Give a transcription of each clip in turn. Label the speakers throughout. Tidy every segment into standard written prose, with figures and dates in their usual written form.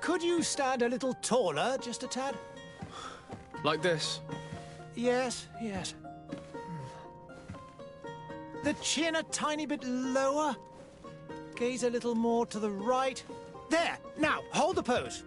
Speaker 1: Could you stand a little taller, just a tad?
Speaker 2: Like this?
Speaker 1: Yes, yes. The chin a tiny bit lower. Gaze a little more to the right. There! Now, hold the pose.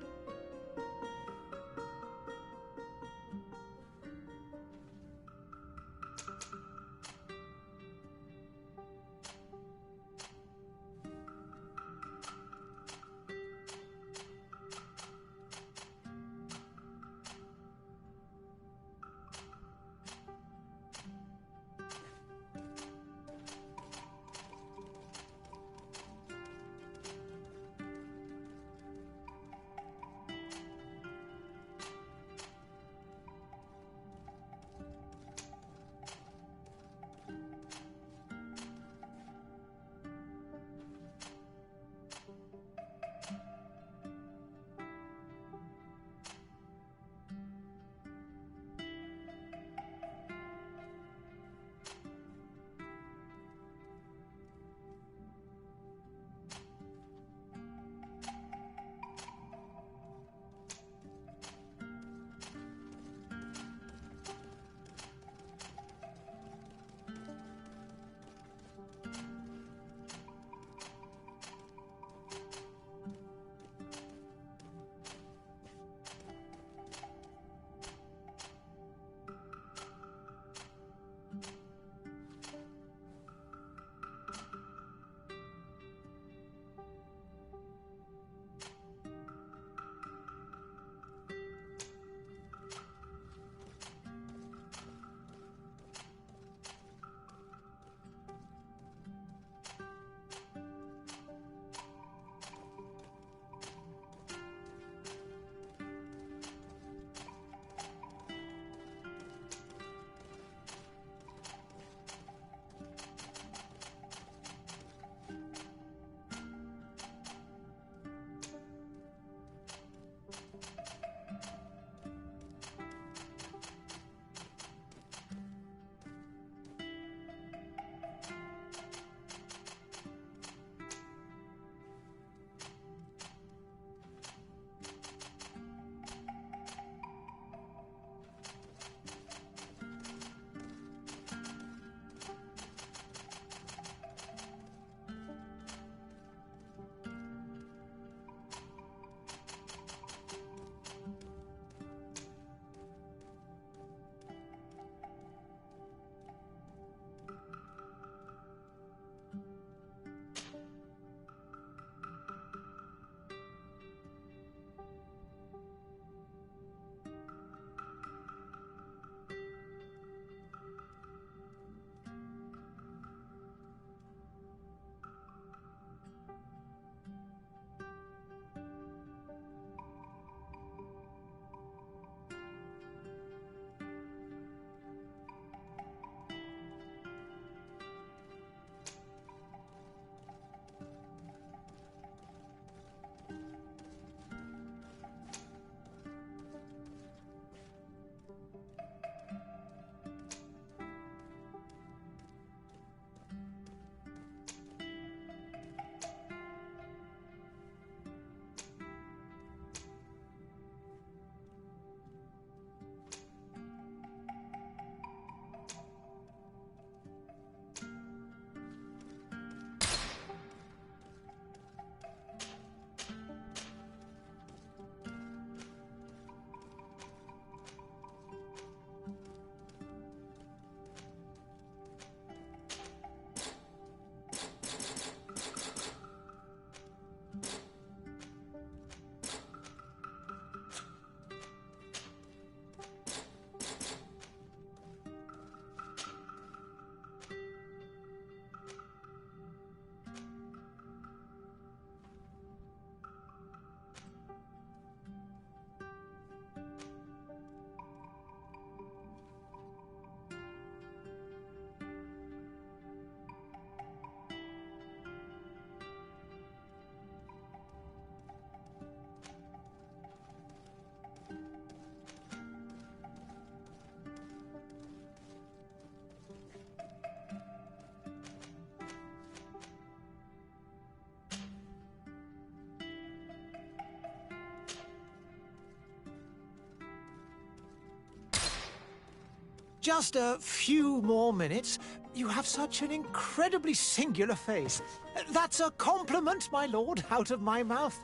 Speaker 1: Just a few more minutes. You have such an incredibly singular face. That's a compliment, my lord, out of my mouth.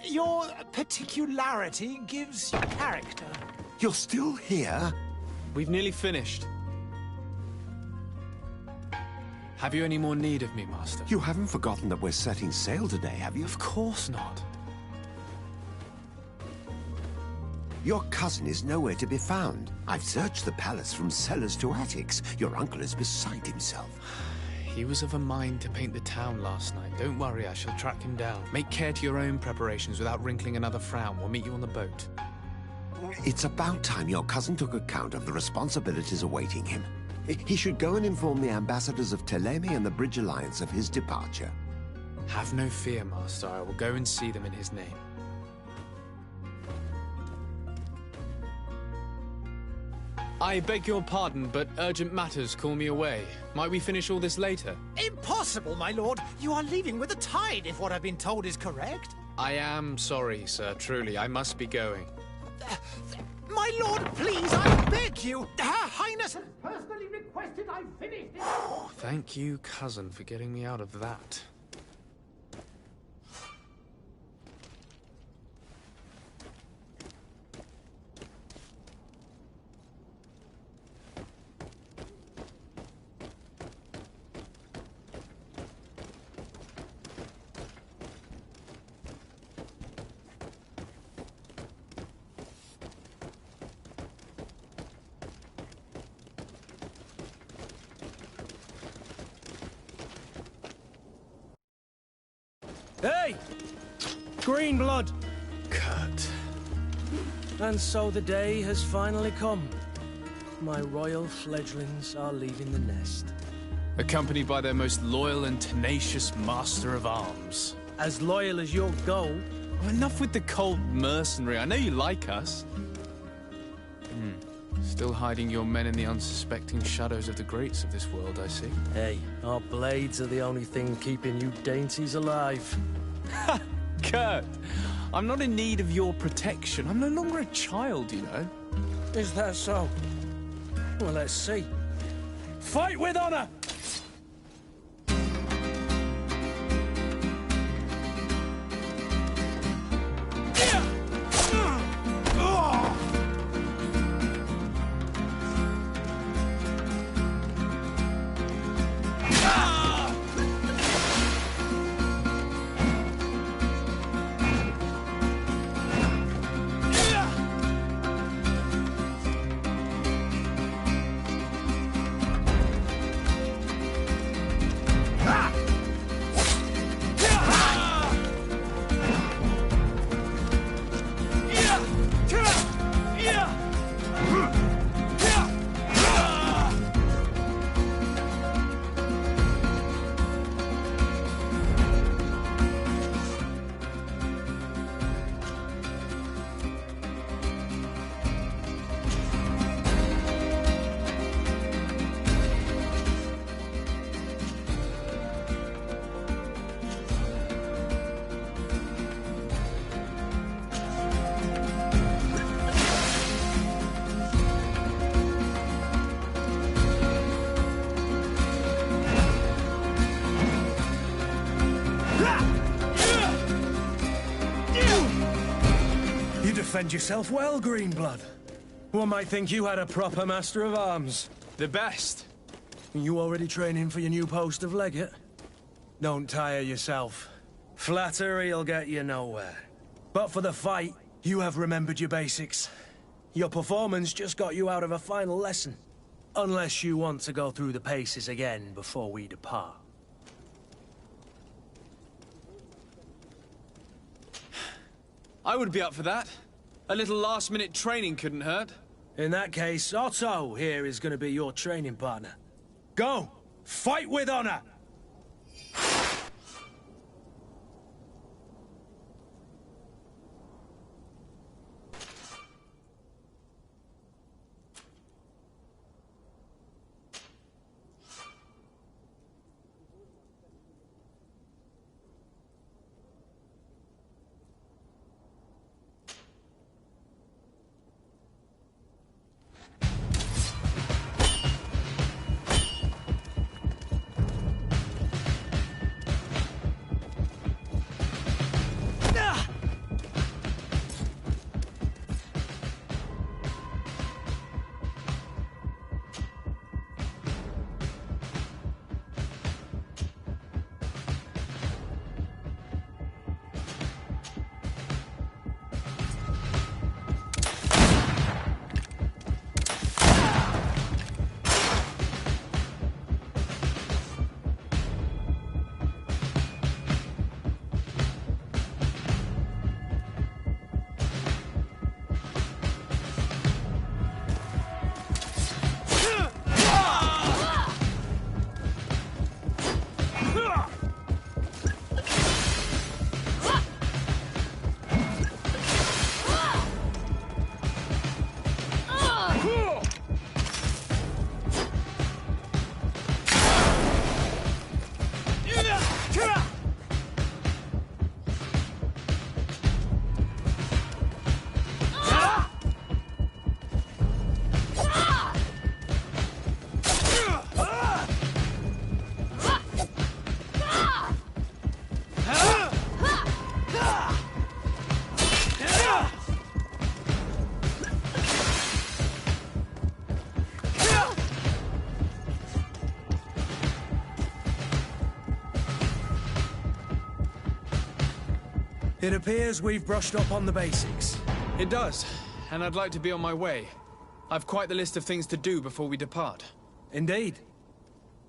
Speaker 1: Your particularity gives you character.
Speaker 3: You're still here?
Speaker 2: We've nearly finished. Have you any more need of me, Master?
Speaker 3: You haven't forgotten that we're setting sail today, have you?
Speaker 2: Of course not.
Speaker 3: Your cousin is nowhere to be found. I've searched the palace from cellars to attics. Your uncle is beside himself.
Speaker 2: He was of a mind to paint the town last night. Don't worry, I shall track him down. Make care to your own preparations without wrinkling another frown. We'll meet you on the boat.
Speaker 3: It's about time your cousin took account of the responsibilities awaiting him. He should go and inform the ambassadors of Teleme and the Bridge Alliance of his departure.
Speaker 2: Have no fear, Master. I will go and see them in his name. I beg your pardon, but urgent matters call me away. Might we finish all this later?
Speaker 1: Impossible, my lord. You are leaving with the tide, if what I've been told is correct.
Speaker 2: I am sorry, sir. Truly, I must be going.
Speaker 1: My lord, please, I beg you. Her Highness has personally requested I finish this.
Speaker 2: Thank you, cousin, for getting me out of that.
Speaker 4: Hey! Green blood!
Speaker 2: Kurt.
Speaker 4: And so the day has finally come. My royal fledglings are leaving the nest.
Speaker 2: Accompanied by their most loyal and tenacious master of arms.
Speaker 4: As loyal as your gold.
Speaker 2: Oh, enough with the cold mercenary. I know you like us. Still hiding your men in the unsuspecting shadows of the greats of this world, I see.
Speaker 4: Hey, our blades are the only thing keeping you dainties alive.
Speaker 2: Ha! Kurt! I'm not in need of your protection. I'm no longer a child, you know.
Speaker 4: Is that so? Well, let's see. Fight with honor! Defend yourself well, Greenblood. One might think you had a proper master of arms.
Speaker 2: The best.
Speaker 4: You already training for your new post of legate? Don't tire yourself. Flattery'll get you nowhere. But for the fight, you have remembered your basics. Your performance just got you out of a final lesson. Unless you want to go through the paces again before we depart.
Speaker 2: I would be up for that. A little last-minute training couldn't hurt.
Speaker 4: In that case, Otto here is going to be your training partner. Go! Fight with honor! It appears we've brushed up on the basics.
Speaker 2: It does, and I'd like to be on my way. I've quite the list of things to do before we depart.
Speaker 4: Indeed.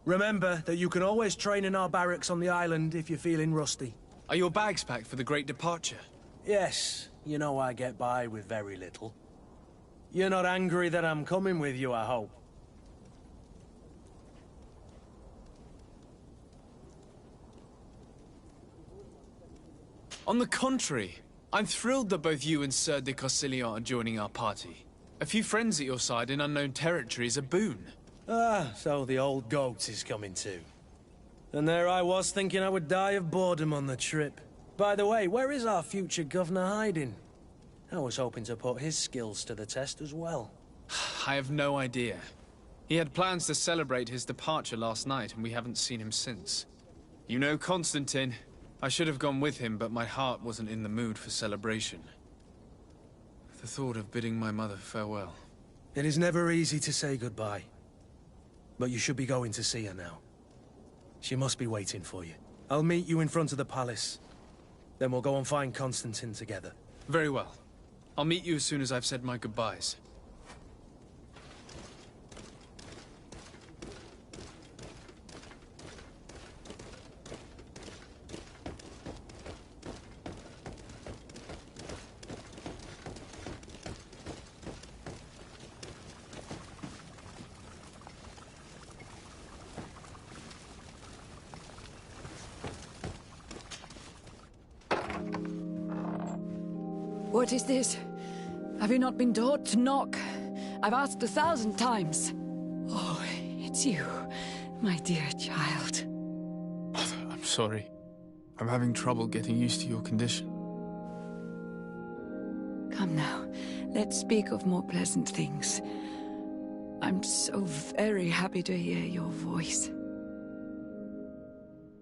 Speaker 4: Remember that you can always train in our barracks on the island if you're feeling rusty.
Speaker 2: Are your bags packed for the great departure?
Speaker 4: Yes, you know I get by with very little. You're not angry that I'm coming with you, I hope.
Speaker 2: On the contrary, I'm thrilled that both you and Sir de Cossillon are joining our party. A few friends at your side in unknown territory is a boon.
Speaker 4: Ah, so the old goat is coming too. And there I was thinking I would die of boredom on the trip. By the way, where is our future governor hiding? I was hoping to put his skills to the test as well.
Speaker 2: I have no idea. He had plans to celebrate his departure last night, and we haven't seen him since. You know Constantine. I should have gone with him, but my heart wasn't in the mood for celebration. The thought of bidding my mother farewell.
Speaker 4: It is never easy to say goodbye. But you should be going to see her now. She must be waiting for you. I'll meet you in front of the palace. Then we'll go and find Constantine together.
Speaker 2: Very well. I'll meet you as soon as I've said my goodbyes.
Speaker 5: What is this? Have you not been taught to knock? I've asked 1,000 times. Oh, it's you, my dear child.
Speaker 2: Mother, I'm sorry. I'm having trouble getting used to your condition.
Speaker 5: Come now, let's speak of more pleasant things. I'm so very happy to hear your voice.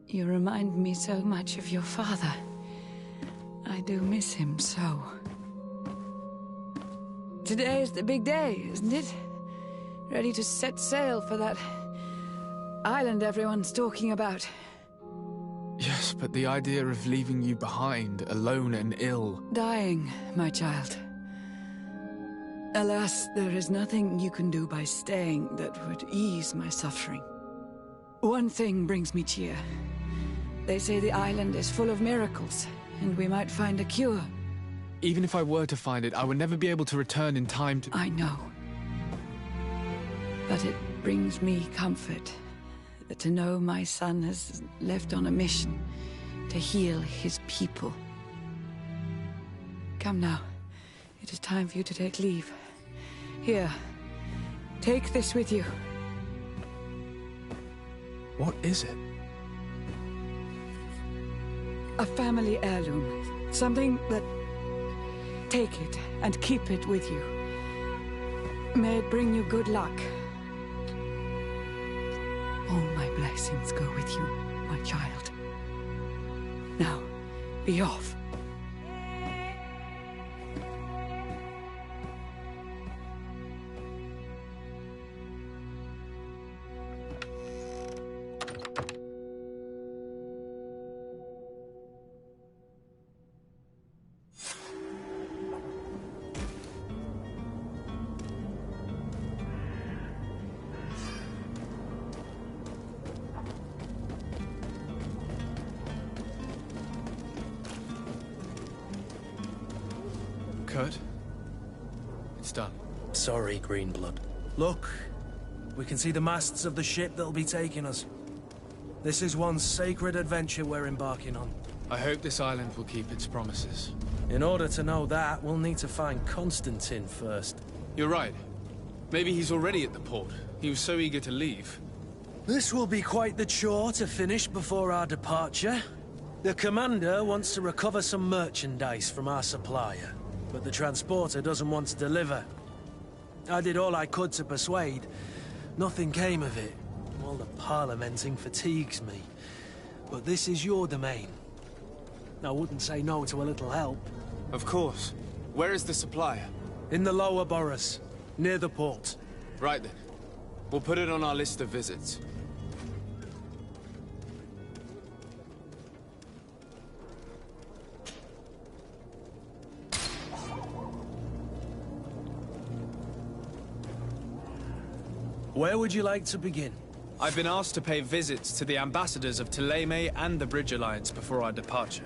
Speaker 5: You remind me so much of your father. I do miss him so. Today is the big day, isn't it? Ready to set sail for that island everyone's talking about.
Speaker 2: Yes, but the idea of leaving you behind, alone and ill...
Speaker 5: Dying, my child. Alas, there is nothing you can do by staying that would ease my suffering. One thing brings me cheer. They say the island is full of miracles, and we might find a cure.
Speaker 2: Even if I were to find it, I would never be able to return in time to...
Speaker 5: I know. But it brings me comfort to know my son has left on a mission to heal his people. Come now. It is time for you to take leave. Here, take this with you.
Speaker 2: What is it?
Speaker 5: A family heirloom. Something that... Take it and keep it with you. May it bring you good luck. All my blessings go with you, my child. Now, be off.
Speaker 2: Kurt? It's done.
Speaker 4: Sorry, Greenblood. Look, we can see the masts of the ship that'll be taking us. This is one sacred adventure we're embarking on.
Speaker 2: I hope this island will keep its promises.
Speaker 4: In order to know that, we'll need to find Constantine first.
Speaker 2: You're right. Maybe he's already at the port. He was so eager to leave.
Speaker 4: This will be quite the chore to finish before our departure. The commander wants to recover some merchandise from our supplier, but the transporter doesn't want to deliver. I did all I could to persuade. Nothing came of it. All the parliamenting fatigues me. But this is your domain. I wouldn't say no to a little help.
Speaker 2: Of course. Where is the supplier?
Speaker 4: In the lower boroughs, near the port.
Speaker 2: Right then. We'll put it on our list of visits.
Speaker 4: Where would you like to begin?
Speaker 2: I've been asked to pay visits to the ambassadors of Thélème and the Bridge Alliance before our departure.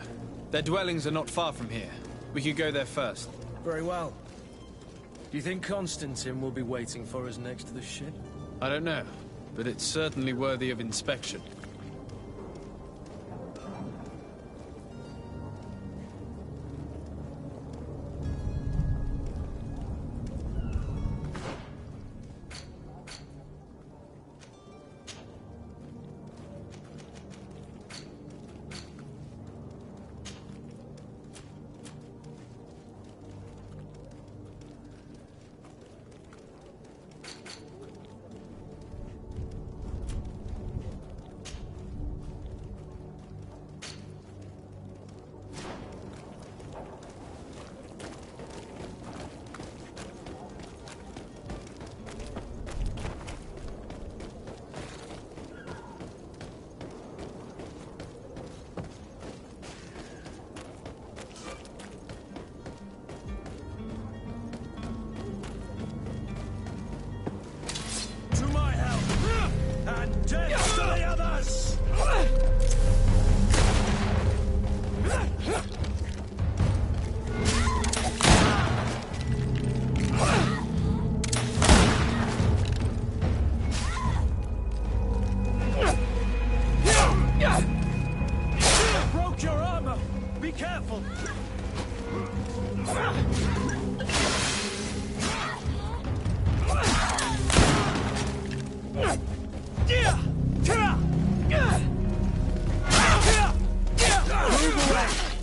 Speaker 2: Their dwellings are not far from here. We could go there first.
Speaker 4: Very well. Do you think Constantine will be waiting for us next to the ship?
Speaker 2: I don't know, but it's certainly worthy of inspection.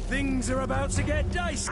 Speaker 4: Things are about to get dicey.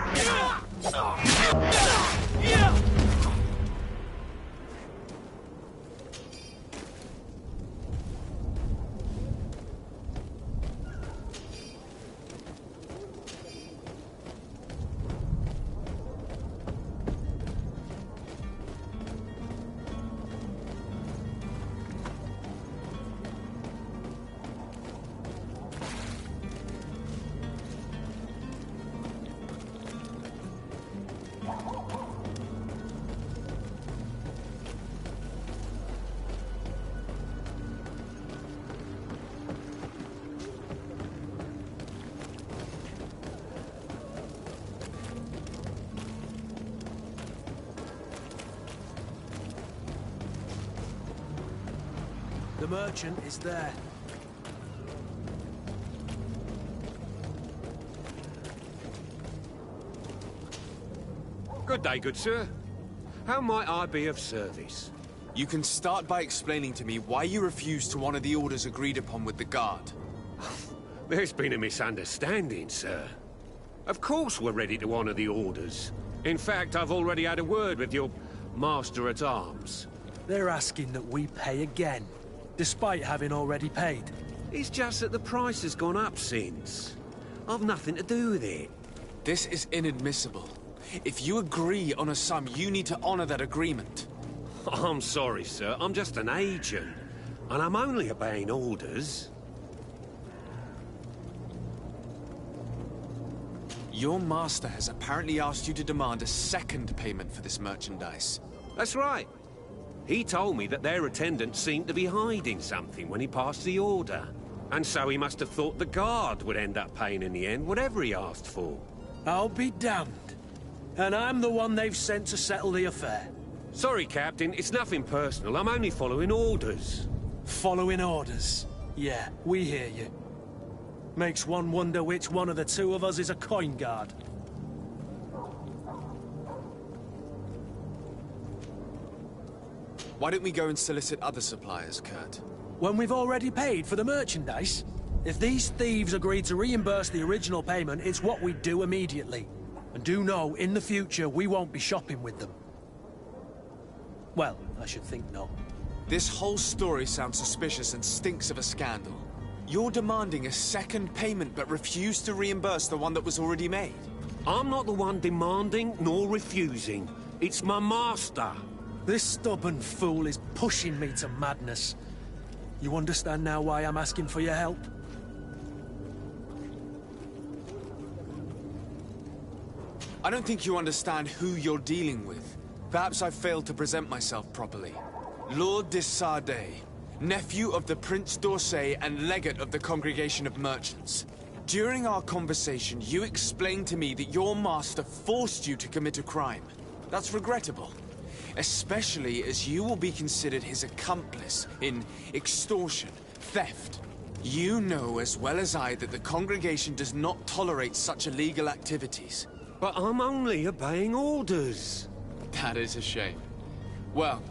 Speaker 4: The merchant is there.
Speaker 6: Good day, good sir. How might I be of service?
Speaker 2: You can start by explaining to me why you refused to honor the orders agreed upon with the guard.
Speaker 6: There's been a misunderstanding, sir. Of course we're ready to honor the orders. In fact, I've already had a word with your master-at-arms.
Speaker 4: They're asking that we pay again, despite having already paid.
Speaker 6: It's just that the price has gone up since. I've nothing to do with it.
Speaker 2: This is inadmissible. If you agree on a sum, you need to honor that agreement.
Speaker 6: I'm sorry, sir. I'm just an agent. And I'm only obeying orders.
Speaker 2: Your master has apparently asked you to demand a second payment for this merchandise.
Speaker 6: That's right. He told me that their attendant seemed to be hiding something when he passed the order. And so he must have thought the guard would end up paying in the end, whatever he asked for.
Speaker 4: I'll be damned. And I'm the one they've sent to settle the affair.
Speaker 6: Sorry, Captain. It's nothing personal. I'm only following orders.
Speaker 4: Following orders? Yeah, we hear you. Makes one wonder which one of the two of us is a coin guard.
Speaker 2: Why don't we go and solicit other suppliers, Kurt?
Speaker 4: When we've already paid for the merchandise? If these thieves agree to reimburse the original payment, it's what we do immediately. And do know, in the future, we won't be shopping with them. Well, I should think not.
Speaker 2: This whole story sounds suspicious and stinks of a scandal. You're demanding a second payment but refuse to reimburse the one that was already made.
Speaker 6: I'm not the one demanding nor refusing. It's my master.
Speaker 4: This stubborn fool is pushing me to madness. You understand now why I'm asking for your help?
Speaker 2: I don't think you understand who you're dealing with. Perhaps I failed to present myself properly.
Speaker 7: Lord de Sardet, nephew of the Prince d'Orsay and legate of the Congregation of Merchants. During our conversation, you explained to me that your master forced you to commit a crime. That's regrettable, especially as you will be considered his accomplice in extortion, theft. You know as well as I that the Congregation does not tolerate such illegal activities.
Speaker 6: But I'm only obeying orders.
Speaker 7: That is a shame. Well,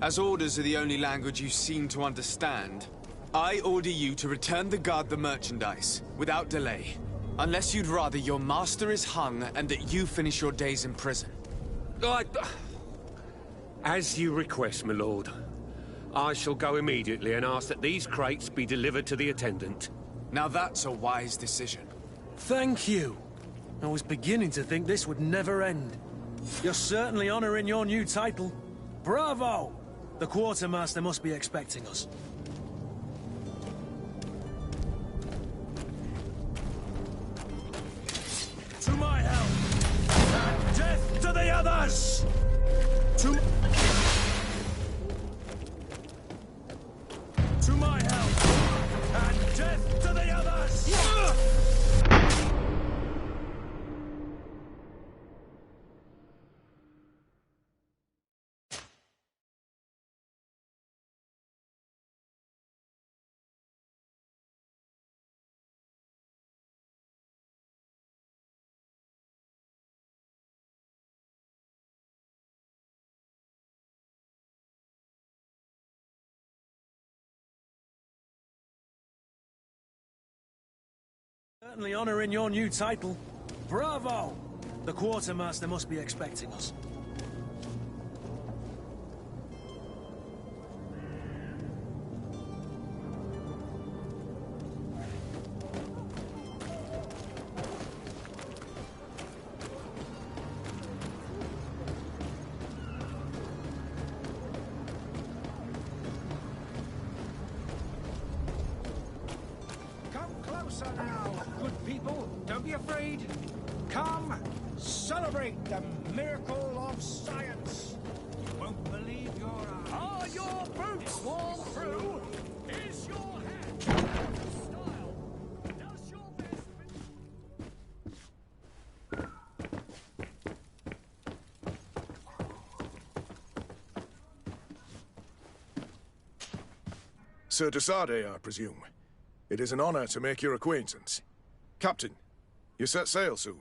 Speaker 7: as orders are the only language you seem to understand, I order you to return the guard the merchandise, without delay. Unless you'd rather your master is hung and that you finish your days in prison.
Speaker 6: As you request, my lord. I shall go immediately and ask that these crates be delivered to the attendant.
Speaker 7: Now that's a wise decision.
Speaker 4: Thank you. I was beginning to think this would never end. You're certainly honoring your new title. Bravo! The quartermaster must be expecting us. To my help! And death to the others! To my help! And death to the others! Certainly honoring your new title. Bravo! The quartermaster must be expecting us.
Speaker 8: Closer now, good people. Don't be afraid. Come, celebrate the miracle of science. You won't believe your eyes. Are your boots worn through? Is your hat style? Does your best...
Speaker 9: Sir de Sardet, I presume. It is an honor to make your acquaintance. Captain, you set sail soon.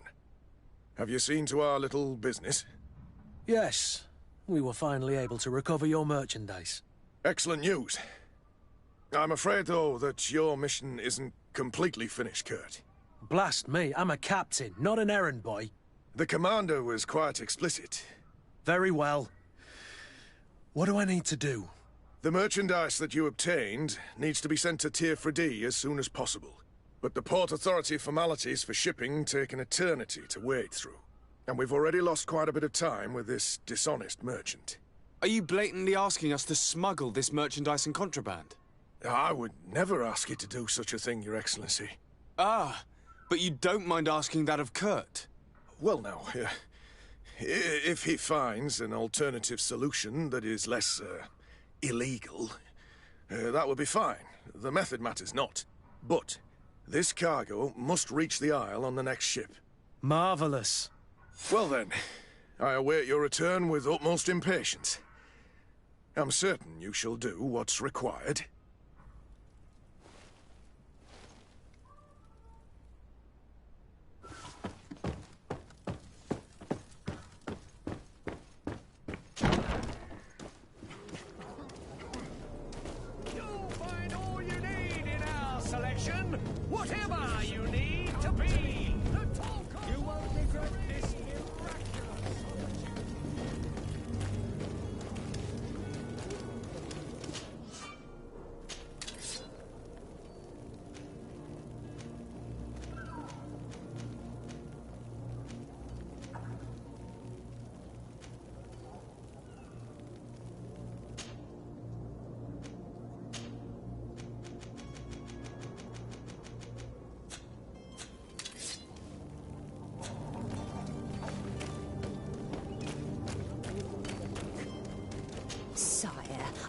Speaker 9: Have you seen to our little business?
Speaker 4: Yes. We were finally able to recover your merchandise.
Speaker 9: Excellent news. I'm afraid, though, that your mission isn't completely finished, Kurt.
Speaker 4: Blast me, I'm a captain, not an errand boy.
Speaker 9: The commander was quite explicit.
Speaker 4: Very well. What do I need to do?
Speaker 9: The merchandise that you obtained needs to be sent to Tier D as soon as possible. But the Port Authority formalities for shipping take an eternity to wade through. And we've already lost quite a bit of time with this dishonest merchant.
Speaker 7: Are you blatantly asking us to smuggle this merchandise and contraband?
Speaker 9: I would never ask you to do such a thing, Your Excellency.
Speaker 7: Ah, but you don't mind asking that of Kurt?
Speaker 9: Well, now, if he finds an alternative solution that is less, illegal, that would be fine. The method matters not. But this cargo must reach the Isle on the next ship.
Speaker 4: Marvelous.
Speaker 9: Well then, I await your return with utmost impatience. I'm certain you shall do what's required.
Speaker 8: Whatever you need to be, you won't regret this miraculous.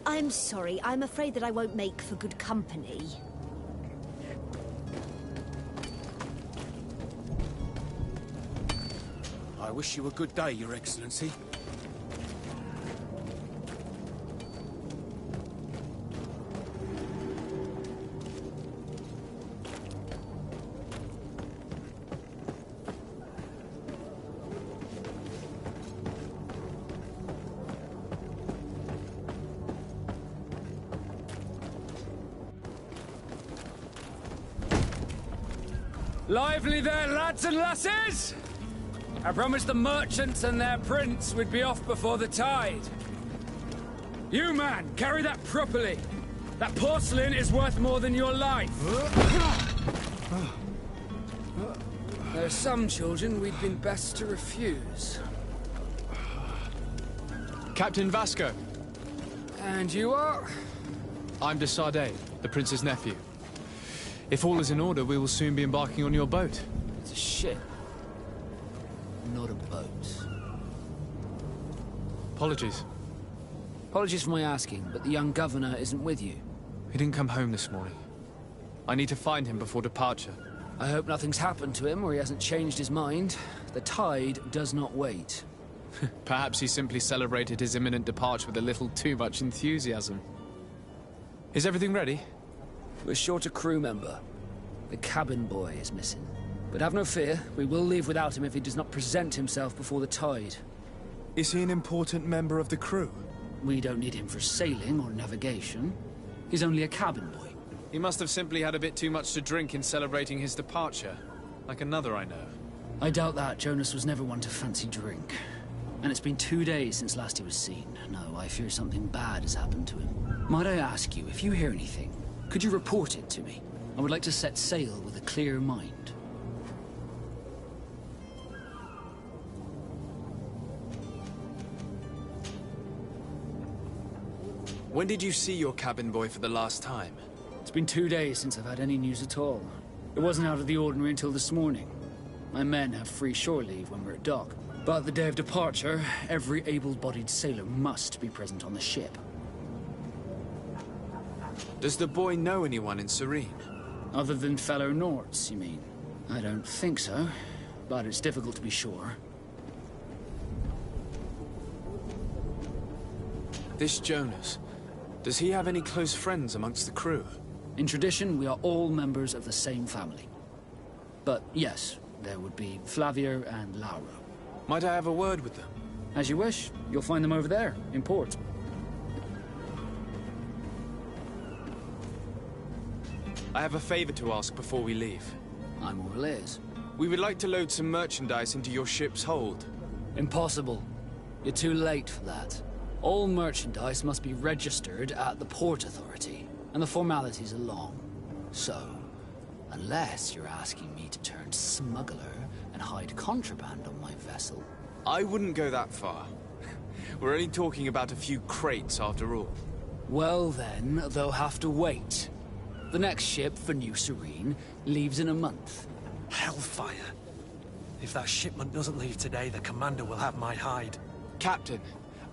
Speaker 10: I'm sorry. I'm afraid that I won't make for good company.
Speaker 11: I wish you a good day, Your Excellency.
Speaker 12: Lively there, lads and lasses! I promised the merchants and their prince we'd be off before the tide. You, man, carry that properly. That porcelain is worth more than your life. There are some children we'd been best to refuse.
Speaker 2: Captain Vasco.
Speaker 12: And you are?
Speaker 2: I'm de Sardet, the prince's nephew. If all is in order, we will soon be embarking on your boat.
Speaker 12: It's a ship. Not a boat.
Speaker 2: Apologies.
Speaker 12: Apologies for my asking, but the young governor isn't with you.
Speaker 2: He didn't come home this morning. I need to find him before departure.
Speaker 12: I hope nothing's happened to him or he hasn't changed his mind. The tide does not wait.
Speaker 2: Perhaps he simply celebrated his imminent departure with a little too much enthusiasm. Is everything ready?
Speaker 12: We're short a crew member. The cabin boy is missing. But have no fear, we will leave without him if he does not present himself before the tide.
Speaker 7: Is he an important member of the crew?
Speaker 12: We don't need him for sailing or navigation. He's only a cabin boy.
Speaker 2: He must have simply had a bit too much to drink in celebrating his departure. Like another I know.
Speaker 12: I doubt that. Jonas was never one to fancy drink. And it's been 2 days since last he was seen. No, I fear something bad has happened to him. Might I ask you, if you hear anything, could you report it to me? I would like to set sail with a clear mind.
Speaker 7: When did you see your cabin boy for the last time?
Speaker 12: It's been 2 days since I've had any news at all. It wasn't out of the ordinary until this morning. My men have free shore leave when we're at dock. But the day of departure, every able-bodied sailor must be present on the ship.
Speaker 7: Does the boy know anyone in Serene?
Speaker 12: Other than fellow Norts, you mean? I don't think so, but it's difficult to be sure.
Speaker 7: This Jonas, does he have any close friends amongst the crew?
Speaker 12: In tradition, we are all members of the same family. But yes, there would be Flavia and Laura.
Speaker 7: Might I have a word with them?
Speaker 12: As you wish. You'll find them over there, in port.
Speaker 7: I have a favor to ask before we leave.
Speaker 12: I'm all ears.
Speaker 7: We would like to load some merchandise into your ship's hold.
Speaker 12: Impossible. You're too late for that. All merchandise must be registered at the Port Authority, and the formalities are long. So, unless you're asking me to turn smuggler and hide contraband on my vessel...
Speaker 7: I wouldn't go that far. We're only talking about a few crates after all.
Speaker 12: Well then, they'll have to wait. The next ship for New Serene leaves in a month.
Speaker 4: Hellfire. If that shipment doesn't leave today, the commander will have my hide.
Speaker 7: Captain,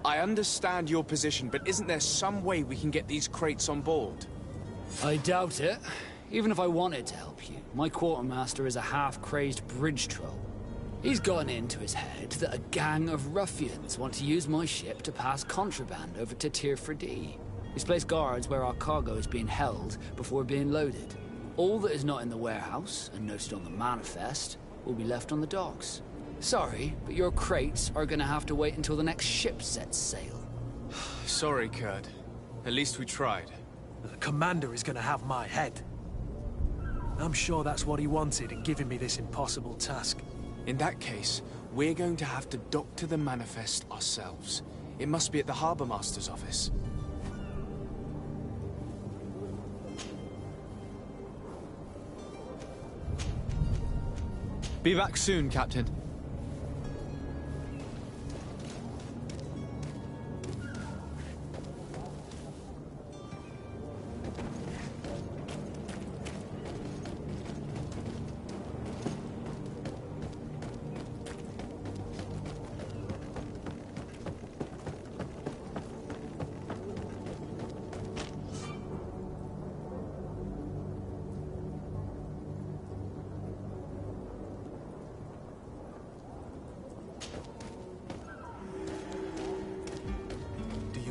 Speaker 7: I understand your position, but isn't there some way we can get these crates on board?
Speaker 12: I doubt it. Even if I wanted to help you, my quartermaster is a half-crazed bridge troll. He's gotten into his head that a gang of ruffians want to use my ship to pass contraband over to Tirfredi. He's placed guards where our cargo is being held before being loaded. All that is not in the warehouse, and noted on the manifest, will be left on the docks. Sorry, but your crates are gonna have to wait until the next ship sets sail.
Speaker 7: Sorry, Kurd. At least we tried.
Speaker 4: The commander is gonna have my head. I'm sure that's what he wanted in giving me this impossible task.
Speaker 7: In that case, we're going to have to doctor the manifest ourselves. It must be at the Harbour Master's office.
Speaker 2: Be back soon, Captain.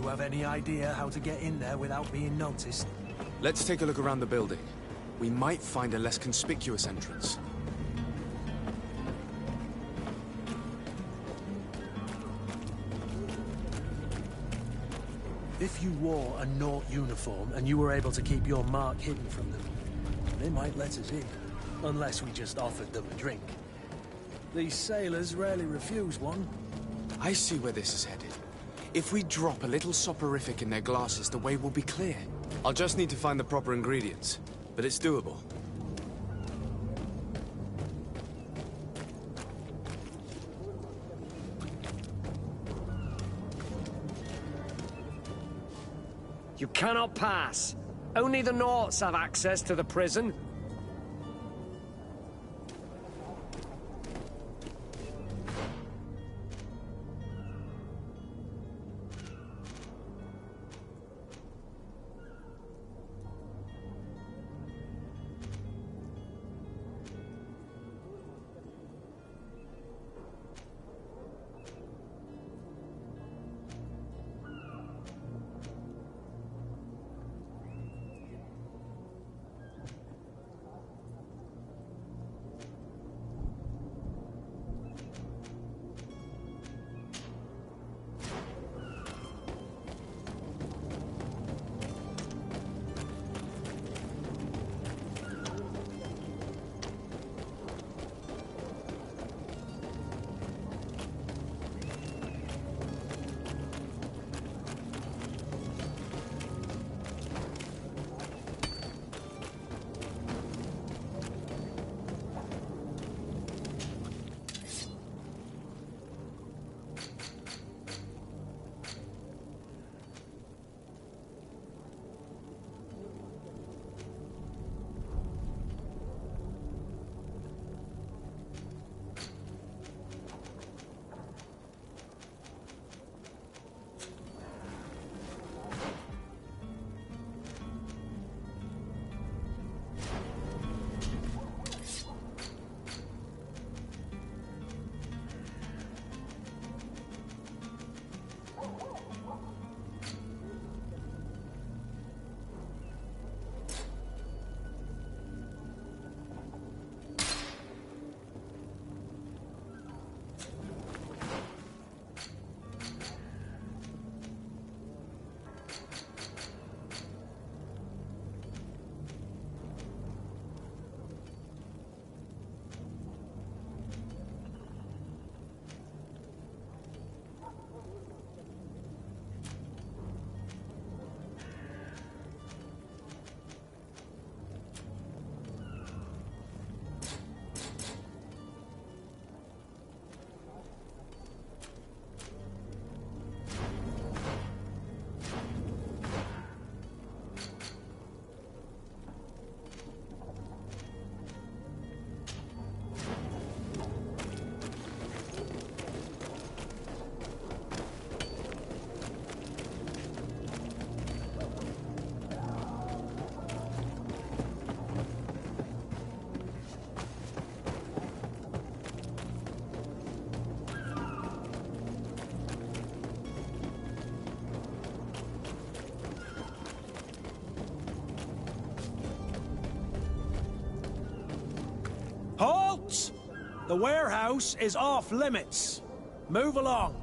Speaker 4: have any idea how to get in there without being noticed?
Speaker 7: Let's take a look around the building. We might find a less conspicuous entrance.
Speaker 4: If you wore a Naut uniform and you were able to keep your mark hidden from them, they might let us in. Unless we just offered them a drink. These sailors rarely refuse one.
Speaker 7: I see where this is headed. If we drop a little soporific in their glasses, the way will be clear. I'll just need to find the proper ingredients, but it's doable.
Speaker 13: You cannot pass. Only the Nauts have access to the prison.
Speaker 4: Halt! The warehouse is off limits. Move along.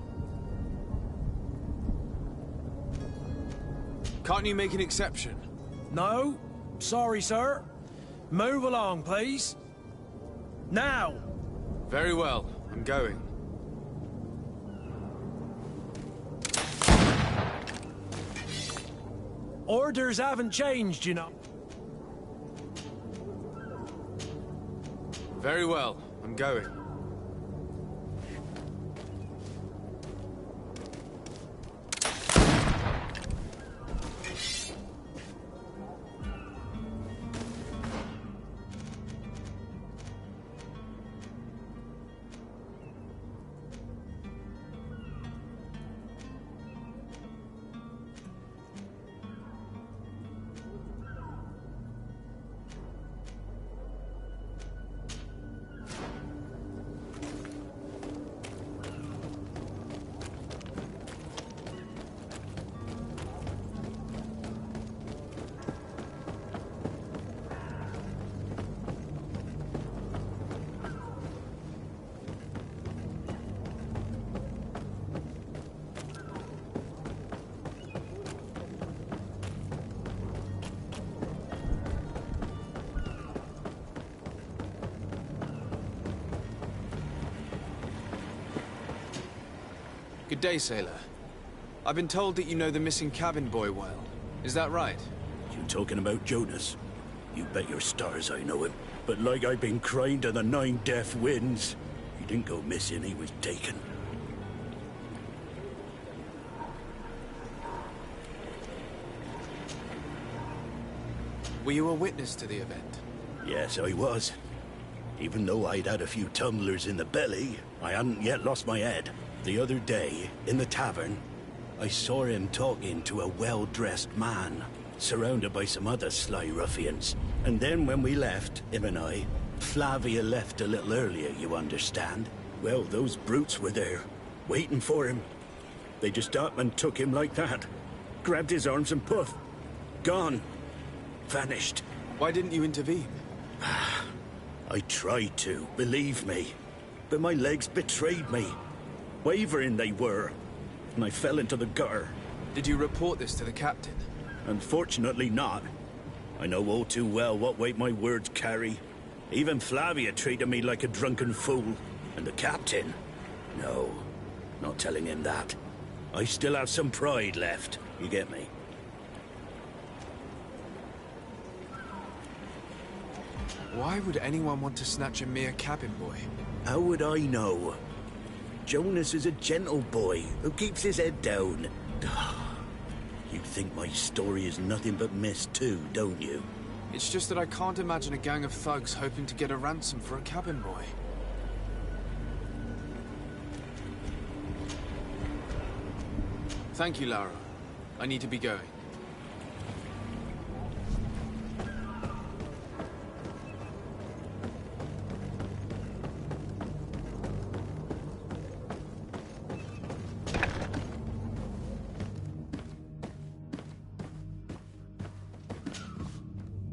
Speaker 7: Can't you make an exception?
Speaker 4: No. Sorry, sir. Move along, please. Now!
Speaker 7: Very well. I'm going.
Speaker 4: Orders haven't changed, you know.
Speaker 7: Very well. I'm going.
Speaker 2: Good day, sailor. I've been told that you know the missing cabin boy well. Is that right?
Speaker 14: You talking about Jonas? You bet your stars I know him. But like I've been crying to the 9 deaf winds, he didn't go missing, he was taken.
Speaker 2: Were you a witness to the event?
Speaker 14: Yes, I was. Even though I'd had a few tumblers in the belly, I hadn't yet lost my head. The other day, in the tavern, I saw him talking to a well-dressed man, surrounded by some other sly ruffians. And then when we left, him and I, Flavia left a little earlier, you understand? Well, those brutes were there, waiting for him. They just up and took him like that. Grabbed his arms and poof. Gone. Vanished.
Speaker 2: Why didn't you intervene?
Speaker 14: I tried to, believe me. But my legs betrayed me. Wavering they were. And I fell into the gutter.
Speaker 2: Did you report this to the captain?
Speaker 14: Unfortunately not. I know all too well what weight my words carry. Even Flavia treated me like a drunken fool. And the captain? No, not telling him that. I still have some pride left, you get me?
Speaker 2: Why would anyone want to snatch a mere cabin boy?
Speaker 14: How would I know? Jonas is a gentle boy who keeps his head down. You think my story is nothing but mist too, don't you?
Speaker 2: It's just that I can't imagine a gang of thugs hoping to get a ransom for a cabin boy. Thank you, Lara. I need to be going.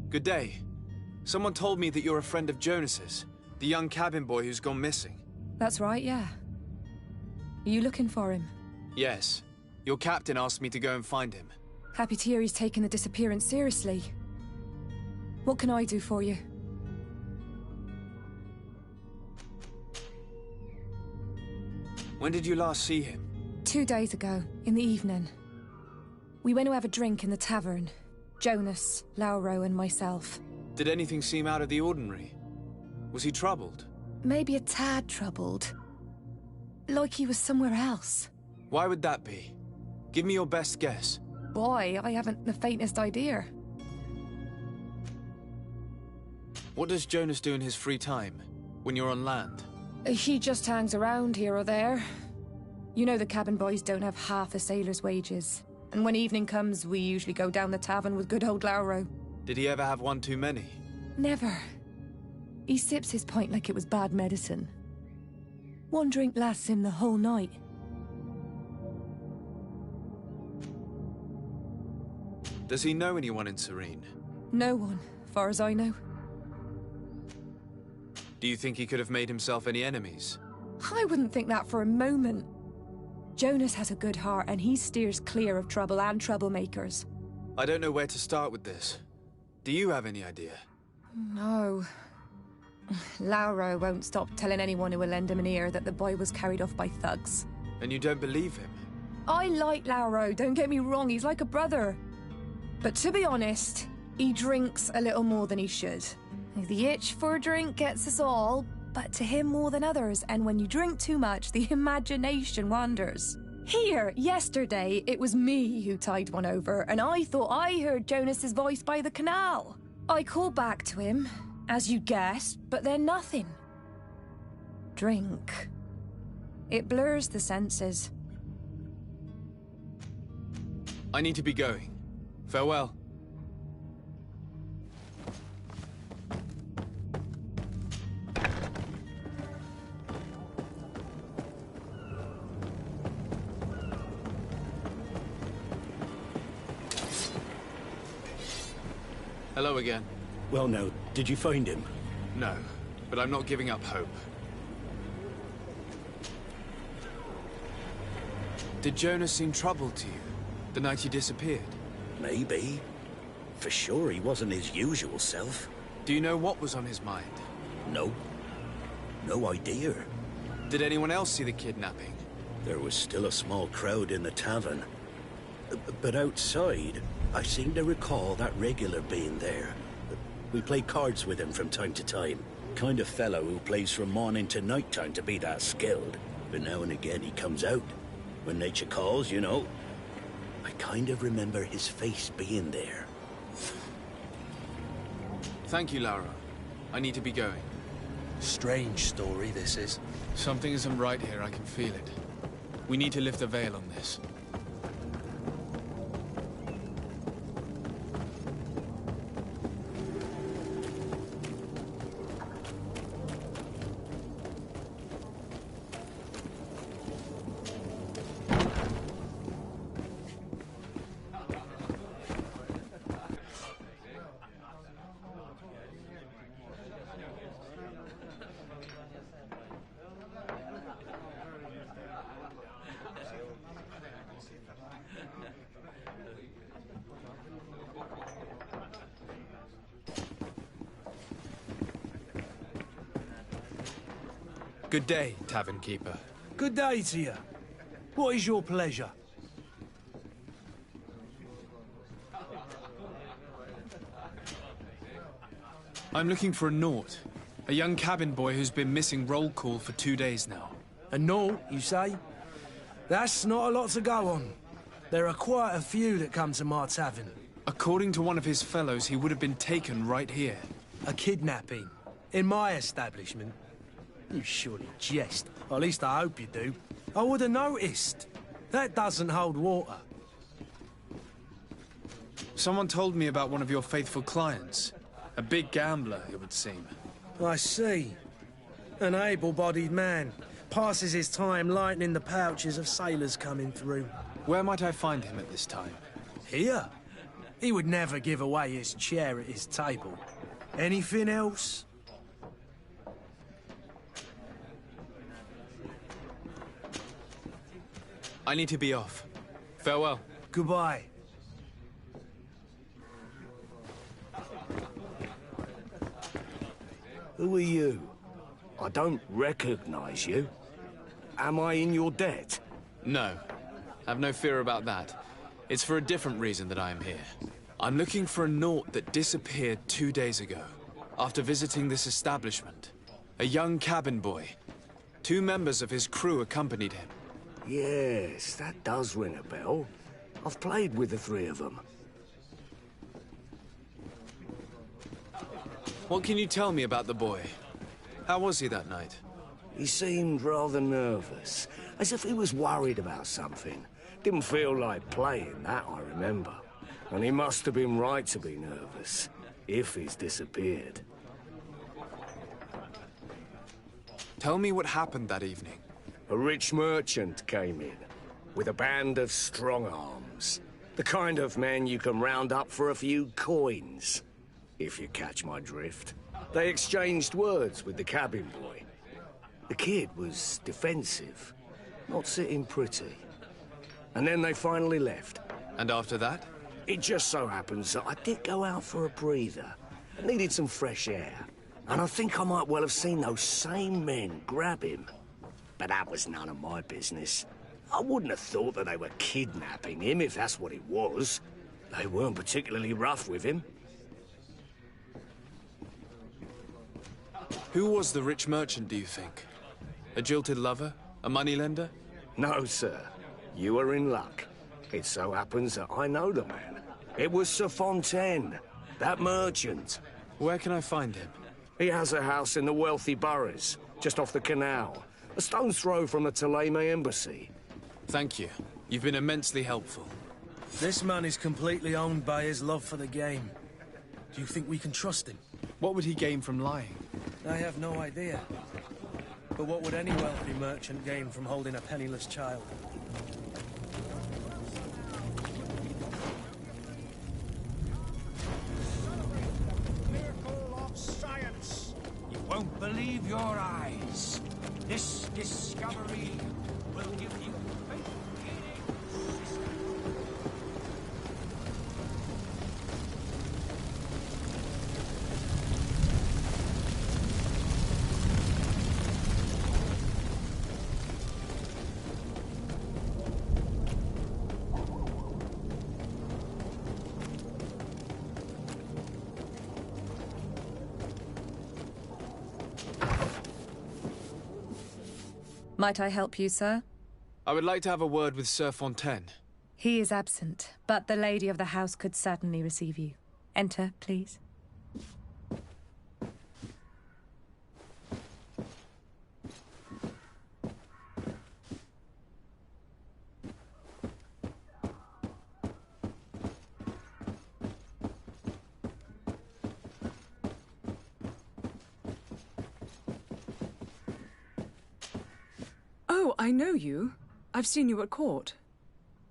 Speaker 2: Good day. Someone told me that you're a friend of Jonas's, the young cabin boy who's gone missing.
Speaker 15: That's right, yeah. Are you looking for him?
Speaker 2: Yes. Your captain asked me to go and find him.
Speaker 15: Happy to hear he's taken the disappearance seriously. What can I do for you?
Speaker 2: When did you last see him?
Speaker 15: 2 days ago, in the evening. We went to have a drink in the tavern. Jonas, Lauro and myself.
Speaker 2: Did anything seem out of the ordinary? Was he troubled?
Speaker 15: Maybe a tad troubled. Like he was somewhere else.
Speaker 2: Why would that be? Give me your best guess.
Speaker 15: Boy, I haven't the faintest idea.
Speaker 2: What does Jonas do in his free time, when you're on land?
Speaker 15: He just hangs around here or there. You know the cabin boys don't have half a sailor's wages. And when evening comes, we usually go down the tavern with good old Lauro.
Speaker 2: Did he ever have one too many?
Speaker 15: Never. He sips his pint like it was bad medicine. One drink lasts him the whole night.
Speaker 2: Does he know anyone in Serene?
Speaker 15: No one, far as I know.
Speaker 2: Do you think he could have made himself any enemies?
Speaker 15: I wouldn't think that for a moment. Jonas has a good heart and he steers clear of trouble and troublemakers.
Speaker 2: I don't know where to start with this. Do you have any idea?
Speaker 15: No. Lauro won't stop telling anyone who will lend him an ear that the boy was carried off by thugs.
Speaker 2: And you don't believe him?
Speaker 15: I like Lauro, don't get me wrong, he's like a brother. But to be honest, he drinks a little more than he should. The itch for a drink gets us all, but to him more than others, and when you drink too much, the imagination wanders. Here, yesterday, it was me who tied one over, and I thought I heard Jonas's voice by the canal. I called back to him, as you guessed, but then nothing. Drink. It blurs the senses.
Speaker 2: I need to be going. Farewell. Hello again.
Speaker 14: Well now, did you find him?
Speaker 2: No, but I'm not giving up hope. Did Jonas seem troubled to you, the night he disappeared?
Speaker 14: Maybe. For sure he wasn't his usual self.
Speaker 2: Do you know what was on his mind?
Speaker 14: No. No idea.
Speaker 2: Did anyone else see the kidnapping?
Speaker 14: There was still a small crowd in the tavern. But outside, I seem to recall that regular being there. We play cards with him from time to time. Kind of fellow who plays from morning to night time to be that skilled. But now and again he comes out. When nature calls, you know. I kind of remember his face being there.
Speaker 2: Thank you, Lara. I need to be going.
Speaker 4: Strange story, this is.
Speaker 2: Something isn't right here, I can feel it. We need to lift the veil on this. Good day, Tavern Keeper.
Speaker 4: Good day to you. What is your pleasure?
Speaker 2: I'm looking for a Naut. A young cabin boy who's been missing roll call for 2 days now.
Speaker 4: A Naut, you say? That's not a lot to go on. There are quite a few that come to my tavern.
Speaker 2: According to one of his fellows, he would have been taken right here.
Speaker 4: A kidnapping? In my establishment? You surely jest. Or at least I hope you do. I would have noticed. That doesn't hold water.
Speaker 2: Someone told me about one of your faithful clients. A big gambler, it would seem.
Speaker 4: I see. An able-bodied man. Passes his time lightening the pouches of sailors coming through.
Speaker 2: Where might I find him at this time?
Speaker 4: Here? He would never give away his chair at his table. Anything else?
Speaker 2: I need to be off. Farewell.
Speaker 4: Goodbye.
Speaker 13: Who are you? I don't recognize you. Am I in your debt?
Speaker 2: No. Have no fear about that. It's for a different reason that I am here. I'm looking for a Naut that disappeared 2 days ago, after visiting this establishment. A young cabin boy. 2 members of his crew accompanied him.
Speaker 13: Yes, that does ring a bell. I've played with the 3 of them.
Speaker 2: What can you tell me about the boy? How was he that night?
Speaker 13: He seemed rather nervous, as if he was worried about something. Didn't feel like playing, that I remember. And he must have been right to be nervous, if he's disappeared.
Speaker 2: Tell me what happened that evening.
Speaker 13: A rich merchant came in, with a band of strong arms. The kind of men you can round up for a few coins, if you catch my drift. They exchanged words with the cabin boy. The kid was defensive, not sitting pretty. And then they finally left.
Speaker 2: And after that?
Speaker 13: It just so happens that I did go out for a breather. I needed some fresh air. And I think I might well have seen those same men grab him. But that was none of my business. I wouldn't have thought that they were kidnapping him, if that's what it was. They weren't particularly rough with him.
Speaker 2: Who was the rich merchant, do you think? A jilted lover? A moneylender?
Speaker 13: No, sir. You are in luck. It so happens that I know the man. It was Sir Fontaine, that merchant.
Speaker 2: Where can I find him?
Speaker 13: He has a house in the wealthy boroughs, just off the canal. A stone's throw from the Thélème embassy.
Speaker 2: Thank you. You've been immensely helpful.
Speaker 4: This man is completely owned by his love for the game. Do you think we can trust him?
Speaker 2: What would he gain from lying?
Speaker 4: I have no idea. But what would any wealthy merchant gain from holding a penniless child?
Speaker 8: Miracle of science! You won't believe your eyes. This discovery will give you faith-gaining system.
Speaker 15: Might I help you, sir?
Speaker 2: I would like to have a word with Sir Fontaine.
Speaker 15: He is absent, but the lady of the house could certainly receive you. Enter, please.
Speaker 5: Oh, I know you. I've seen you at court.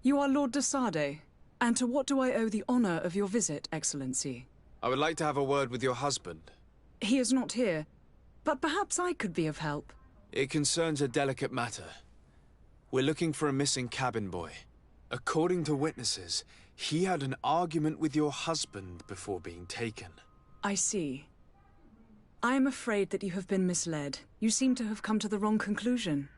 Speaker 5: You are Lord de Sade. And to what do I owe the honor of your visit, Excellency?
Speaker 2: I would like to have a word with your husband.
Speaker 5: He is not here, but perhaps I could be of help.
Speaker 2: It concerns a delicate matter. We're looking for a missing cabin boy. According to witnesses, he had an argument with your husband before being taken.
Speaker 5: I see. I am afraid that you have been misled. You seem to have come to the wrong conclusion.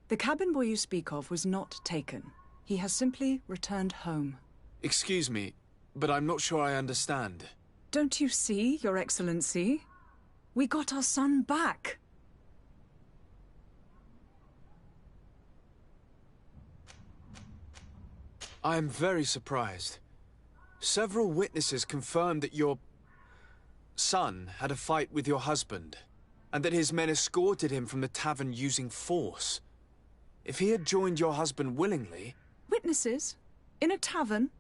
Speaker 5: The cabin boy you speak of was not taken. He has simply returned home.
Speaker 2: Excuse me, but I'm not sure I understand.
Speaker 5: Don't you see, Your Excellency? We got our son back.
Speaker 2: I am very surprised. Several witnesses confirmed that your son had a fight with your husband, and that his men escorted him from the tavern using force. If he had joined your husband willingly...
Speaker 5: Witnesses? In a tavern?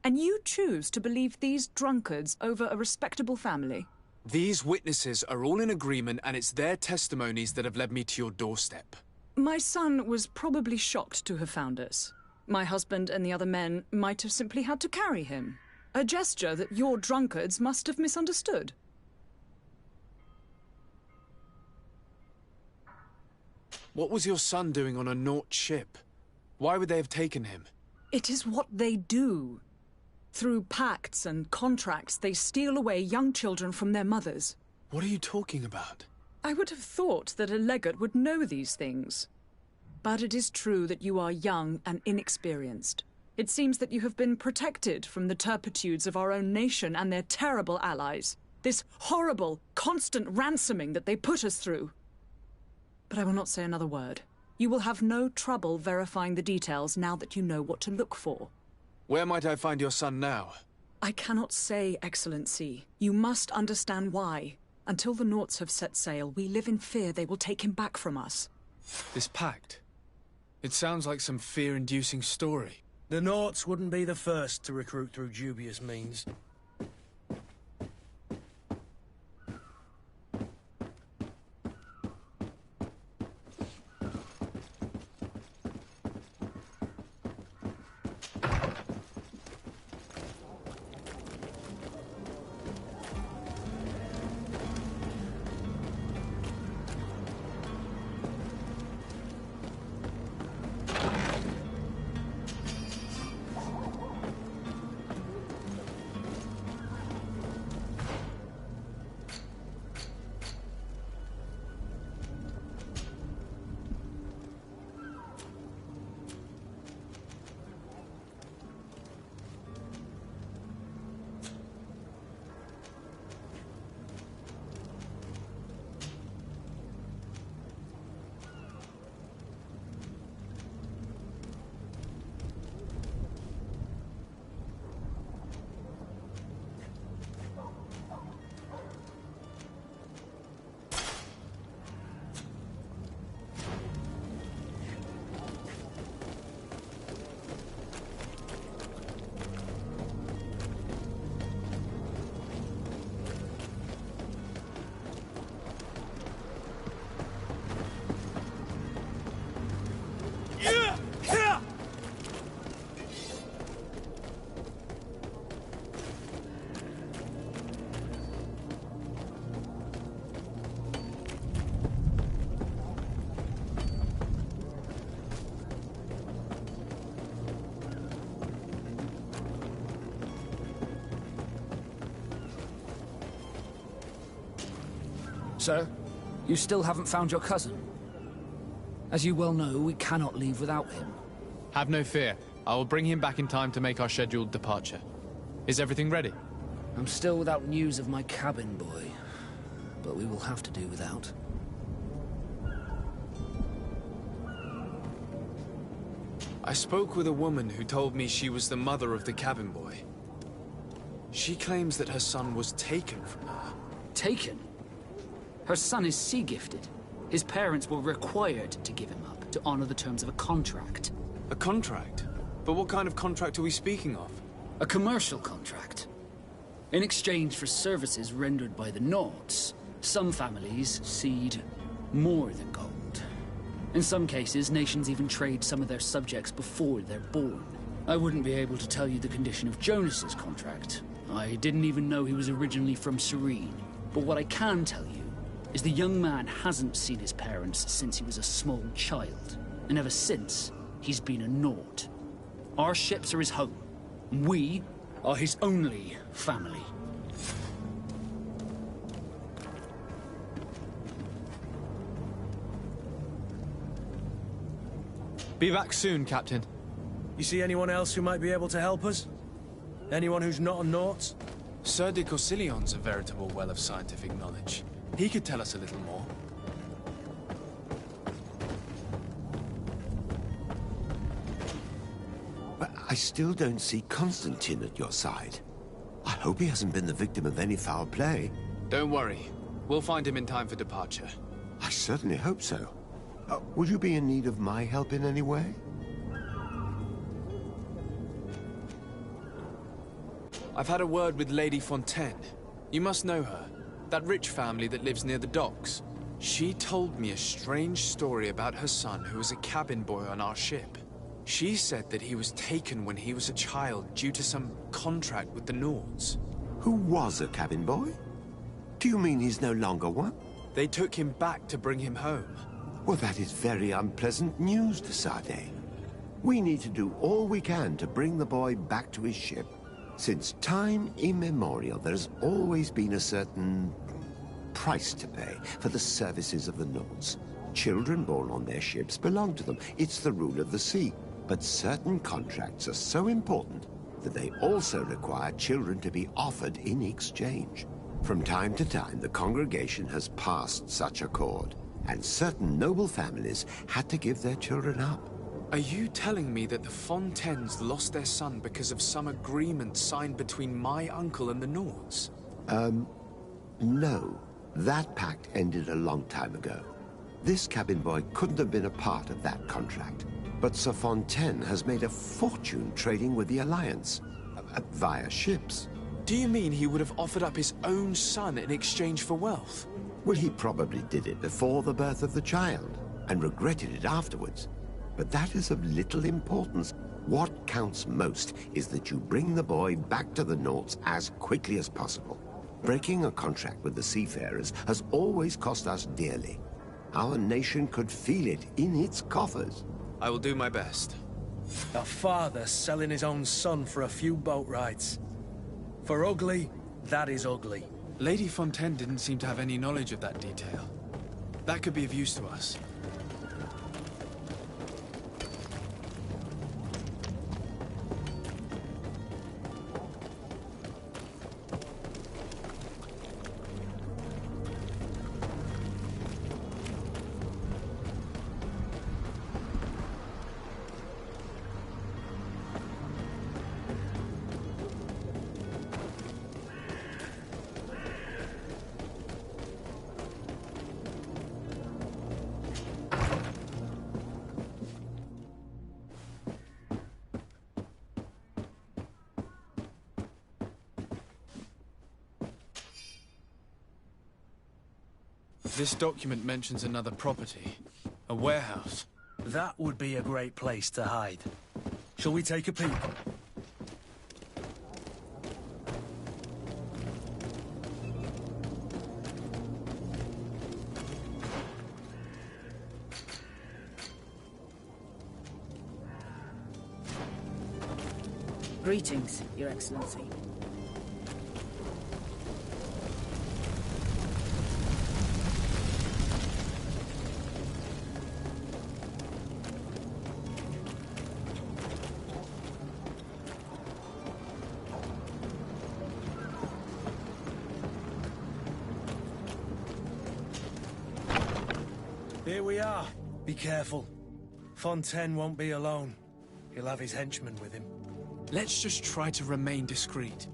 Speaker 5: And you choose to believe these drunkards over a respectable family?
Speaker 2: These witnesses are all in agreement, and it's their testimonies that have led me to your doorstep.
Speaker 5: My son was probably shocked to have found us. My husband and the other men might have simply had to carry him. A gesture that your drunkards must have misunderstood.
Speaker 2: What was your son doing on a Naut ship? Why would they have taken him?
Speaker 5: It is what they do. Through pacts and contracts, they steal away young children from their mothers.
Speaker 2: What are you talking about?
Speaker 5: I would have thought that a legate would know these things. But it is true that you are young and inexperienced. It seems that you have been protected from the turpitudes of our own nation and their terrible allies. This horrible, constant ransoming that they put us through. But I will not say another word. You will have no trouble verifying the details now that you know what to look for.
Speaker 2: Where might I find your son now?
Speaker 5: I cannot say, Excellency. You must understand why. Until the Nauts have set sail, we live in fear they will take him back from us.
Speaker 2: This pact? It sounds like some fear-inducing story.
Speaker 4: The Nauts wouldn't be the first to recruit through dubious means.
Speaker 12: Sir, you still haven't found your cousin. As you well know, we cannot leave without him.
Speaker 2: Have no fear. I will bring him back in time to make our scheduled departure. Is everything ready?
Speaker 12: I'm still without news of my cabin boy, but we will have to do without.
Speaker 2: I spoke with a woman who told me she was the mother of the cabin boy. She claims that her son was taken from her.
Speaker 12: Taken? Her son is sea-gifted. His parents were required to give him up to honor the terms of a contract.
Speaker 2: A contract? But what kind of contract are we speaking of?
Speaker 12: A commercial contract. In exchange for services rendered by the Nords, some families cede more than gold. In some cases, nations even trade some of their subjects before they're born. I wouldn't be able to tell you the condition of Jonas's contract. I didn't even know he was originally from Serene. But what I can tell you is the young man hasn't seen his parents since he was a small child. And ever since, he's been a Nord. Our ships are his home. We are his only family.
Speaker 2: Be back soon, Captain.
Speaker 4: You see anyone else who might be able to help us? Anyone who's not a Naut?
Speaker 2: Sir de Corsillion's a veritable well of scientific knowledge. He could tell us a little more.
Speaker 3: But I still don't see Constantine at your side. I hope he hasn't been the victim of any foul play.
Speaker 2: Don't worry. We'll find him in time for departure.
Speaker 3: I certainly hope so. Would you be in need of my help in any way?
Speaker 2: I've had a word with Lady Fontaine. You must know her. That rich family that lives near the docks. She told me a strange story about her son who was a cabin boy on our ship. She said that he was taken when he was a child due to some contract with the Nords.
Speaker 3: Who was a cabin boy? Do you mean he's no longer one?
Speaker 2: They took him back to bring him home.
Speaker 3: Well, that is very unpleasant news, de Sade. We need to do all we can to bring the boy back to his ship. Since time immemorial, there's always been a certain price to pay for the services of the Nords. Children born on their ships belong to them. It's the rule of the sea. But certain contracts are so important that they also require children to be offered in exchange. From time to time, the congregation has passed such accord, and certain noble families had to give their children up.
Speaker 2: Are you telling me that the Fontaines lost their son because of some agreement signed between my uncle and the Nords?
Speaker 3: No. That pact ended a long time ago. This cabin boy couldn't have been a part of that contract. But Sir Fontaine has made a fortune trading with the Alliance, via ships.
Speaker 2: Do you mean he would have offered up his own son in exchange for wealth?
Speaker 3: Well, he probably did it before the birth of the child, and regretted it afterwards. But that is of little importance. What counts most is that you bring the boy back to the Nords as quickly as possible. Breaking a contract with the seafarers has always cost us dearly. Our nation could feel it in its coffers.
Speaker 2: I will do my best.
Speaker 4: A father selling his own son for a few boat rides. For ugly, that is ugly.
Speaker 2: Lady Fontaine didn't seem to have any knowledge of that detail. That could be of use to us. This document mentions another property. A warehouse.
Speaker 4: That would be a great place to hide. Shall we take a peek?
Speaker 16: Greetings, Your Excellency.
Speaker 4: Here we are. Be careful. Fontaine won't be alone. He'll have his henchmen with him.
Speaker 2: Let's just try to remain discreet.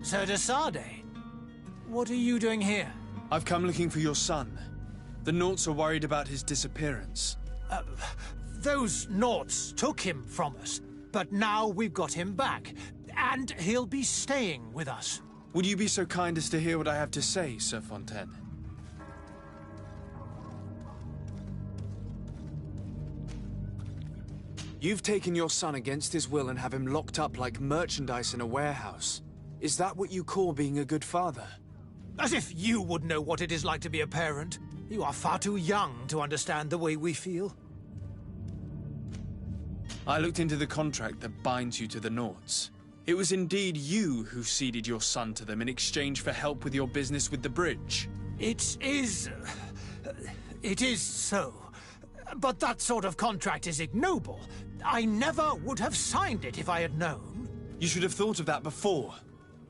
Speaker 1: Sir de Sade, what are you doing here?
Speaker 2: I've come looking for your son. The Naughts are worried about his disappearance.
Speaker 1: Those Naughts took him from us, but now we've got him back, and he'll be staying with us.
Speaker 2: Would you be so kind as to hear what I have to say, Sir Fontaine? You've taken your son against his will and have him locked up like merchandise in a warehouse. Is that what you call being a good father?
Speaker 1: As if you would know what it is like to be a parent. You are far too young to understand the way we feel.
Speaker 2: I looked into the contract that binds you to the Naughts. It was indeed you who ceded your son to them in exchange for help with your business with the bridge.
Speaker 1: It is so. But that sort of contract is ignoble. I never would have signed it if I had known.
Speaker 2: You should have thought of that before.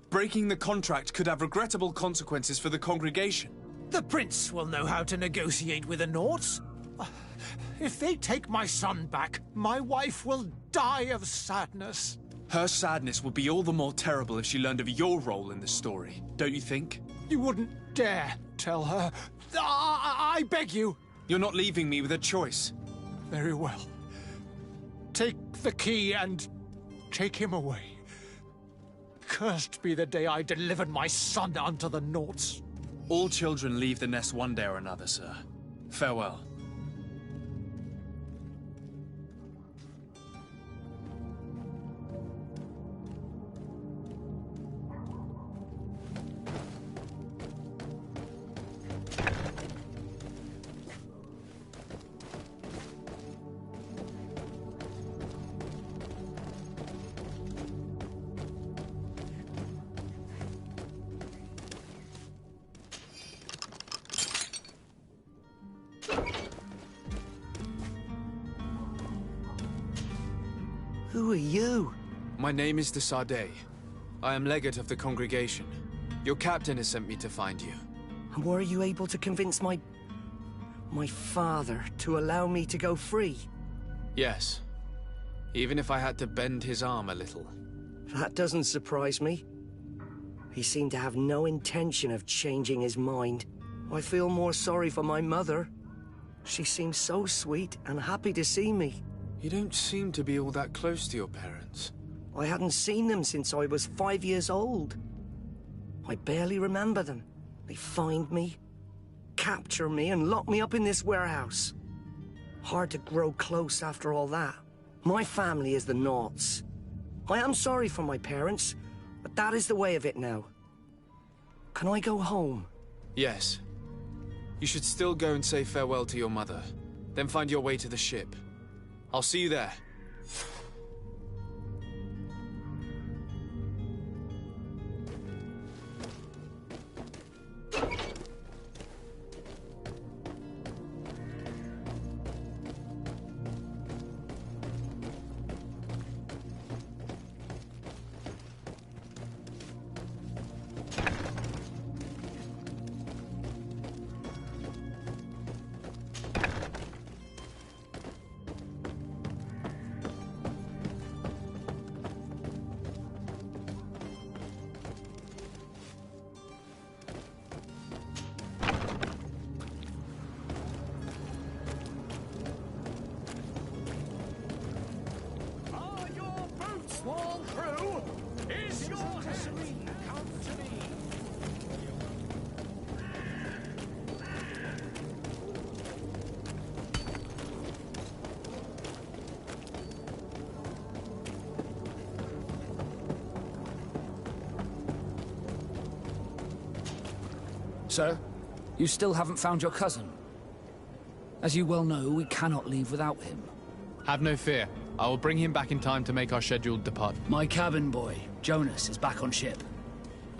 Speaker 2: Breaking the contract could have regrettable consequences for the congregation.
Speaker 1: The prince will know how to negotiate with the Naughts. If they take my son back, my wife will die of sadness.
Speaker 2: Her sadness would be all the more terrible if she learned of your role in the story, don't you think?
Speaker 1: You wouldn't dare tell her. I beg you.
Speaker 2: You're not leaving me with a choice.
Speaker 1: Very well. Take the key and take him away. Cursed be the day I delivered my son unto the Naughts.
Speaker 2: All children leave the nest one day or another, sir. Farewell.
Speaker 13: Who are you?
Speaker 2: My name is de Sade. I am legate of the congregation. Your captain has sent me to find you.
Speaker 13: And were you able to convince my father to allow me to go free?
Speaker 2: Yes. Even if I had to bend his arm a little.
Speaker 13: That doesn't surprise me. He seemed to have no intention of changing his mind. I feel more sorry for my mother. She seemed so sweet and happy to see me.
Speaker 2: You don't seem to be all that close to your parents.
Speaker 13: I hadn't seen them since I was 5 years old. I barely remember them. They find me, capture me, and lock me up in this warehouse. Hard to grow close after all that. My family is the Naughts. I am sorry for my parents, but that is the way of it now. Can I go home?
Speaker 2: Yes. You should still go and say farewell to your mother. Then find your way to the ship. I'll see you there.
Speaker 8: Small crew is yours to serene. Come to me.
Speaker 12: Sir, you still haven't found your cousin. As you well know, we cannot leave without him.
Speaker 2: Have no fear. I will bring him back in time to make our scheduled departure.
Speaker 12: My cabin boy, Jonas, is back on ship.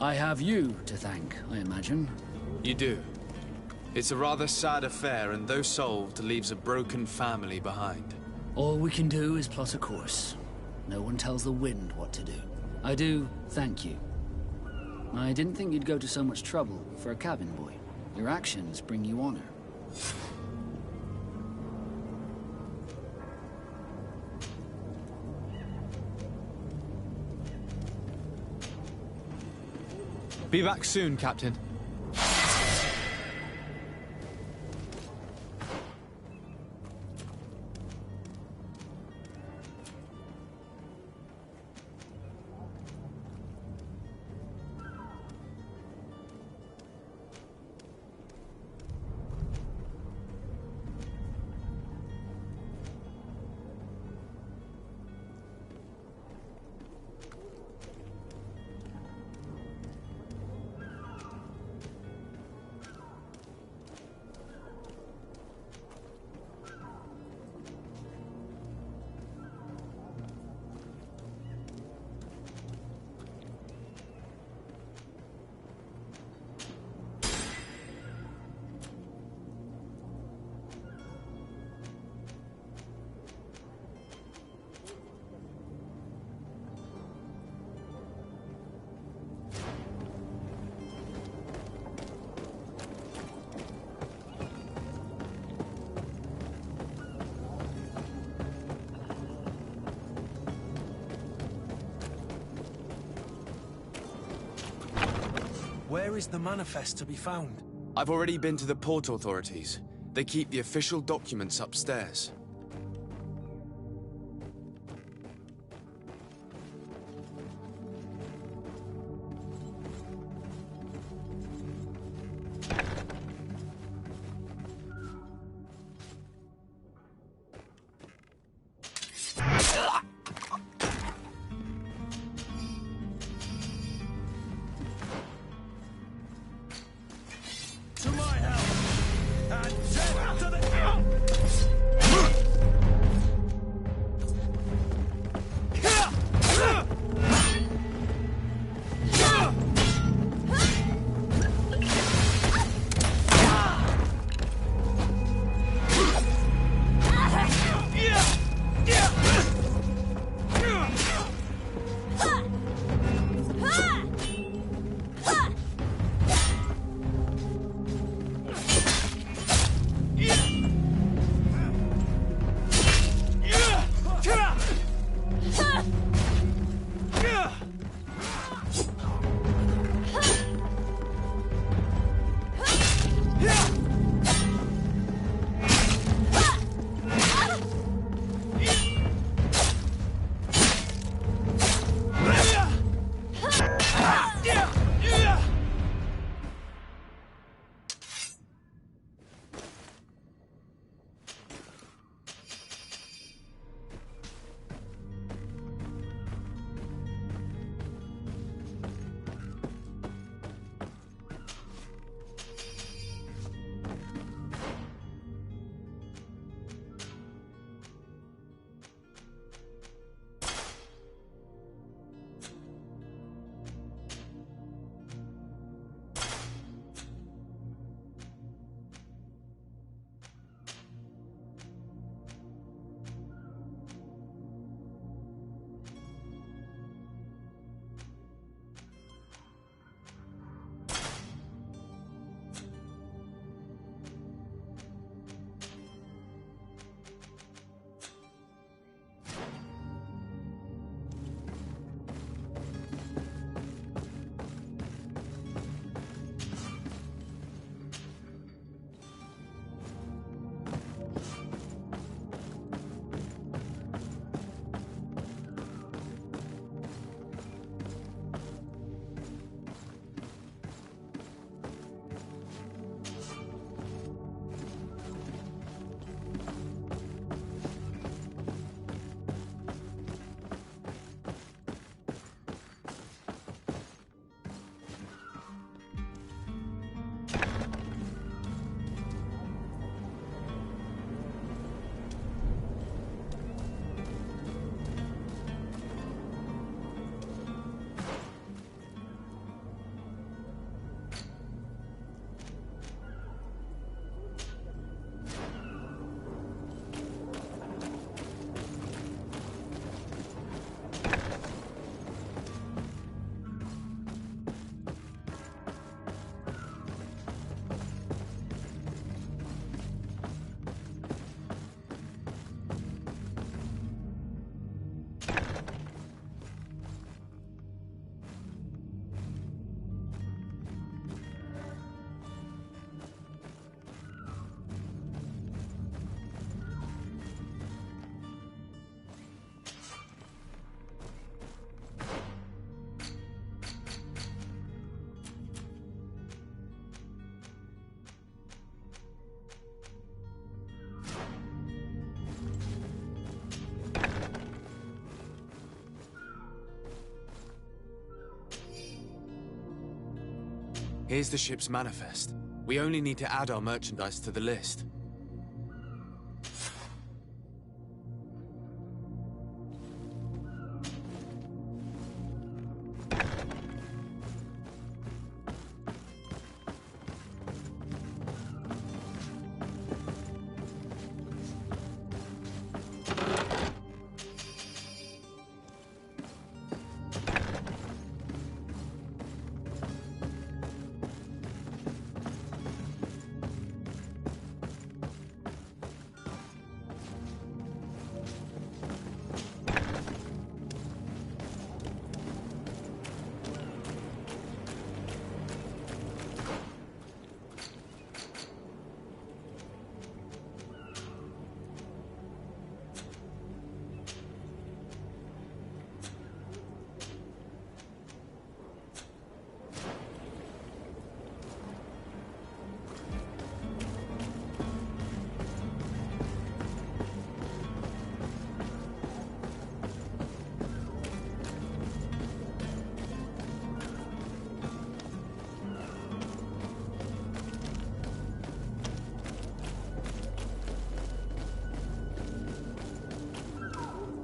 Speaker 12: I have you to thank, I imagine.
Speaker 2: You do.
Speaker 7: It's a rather sad affair, and though solved, leaves a broken family behind.
Speaker 12: All we can do is plot a course. No one tells the wind what to do. I do thank you. I didn't think you'd go to so much trouble for a cabin boy. Your actions bring you honor.
Speaker 2: Be back soon, Captain.
Speaker 4: Where is the manifest to be found?
Speaker 7: I've already been to the port authorities. They keep the official documents upstairs.
Speaker 4: To my help! And death to the...
Speaker 7: Here's the ship's manifest. We only need to add our merchandise to the list.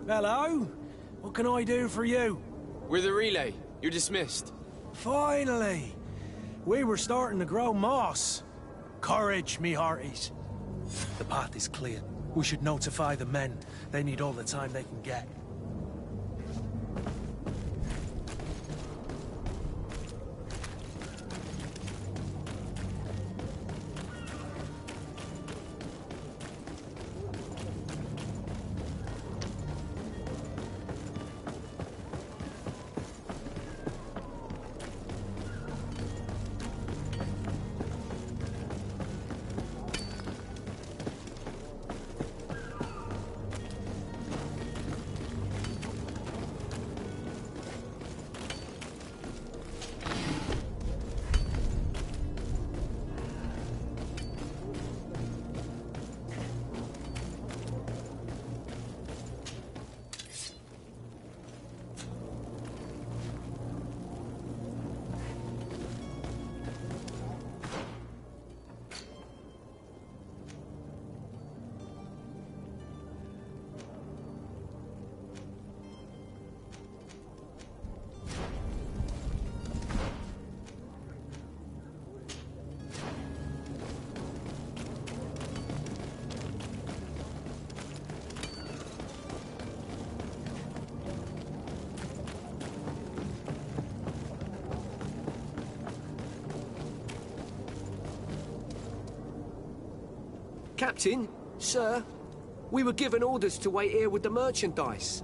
Speaker 4: Hello? What can I do for you?
Speaker 7: We're the relay. You're dismissed.
Speaker 4: Finally! We were starting to grow moss. Courage, me hearties. The path is clear. We should notify the men. They need all the time they can get.
Speaker 13: Captain, sir, we were given orders to wait here with the merchandise.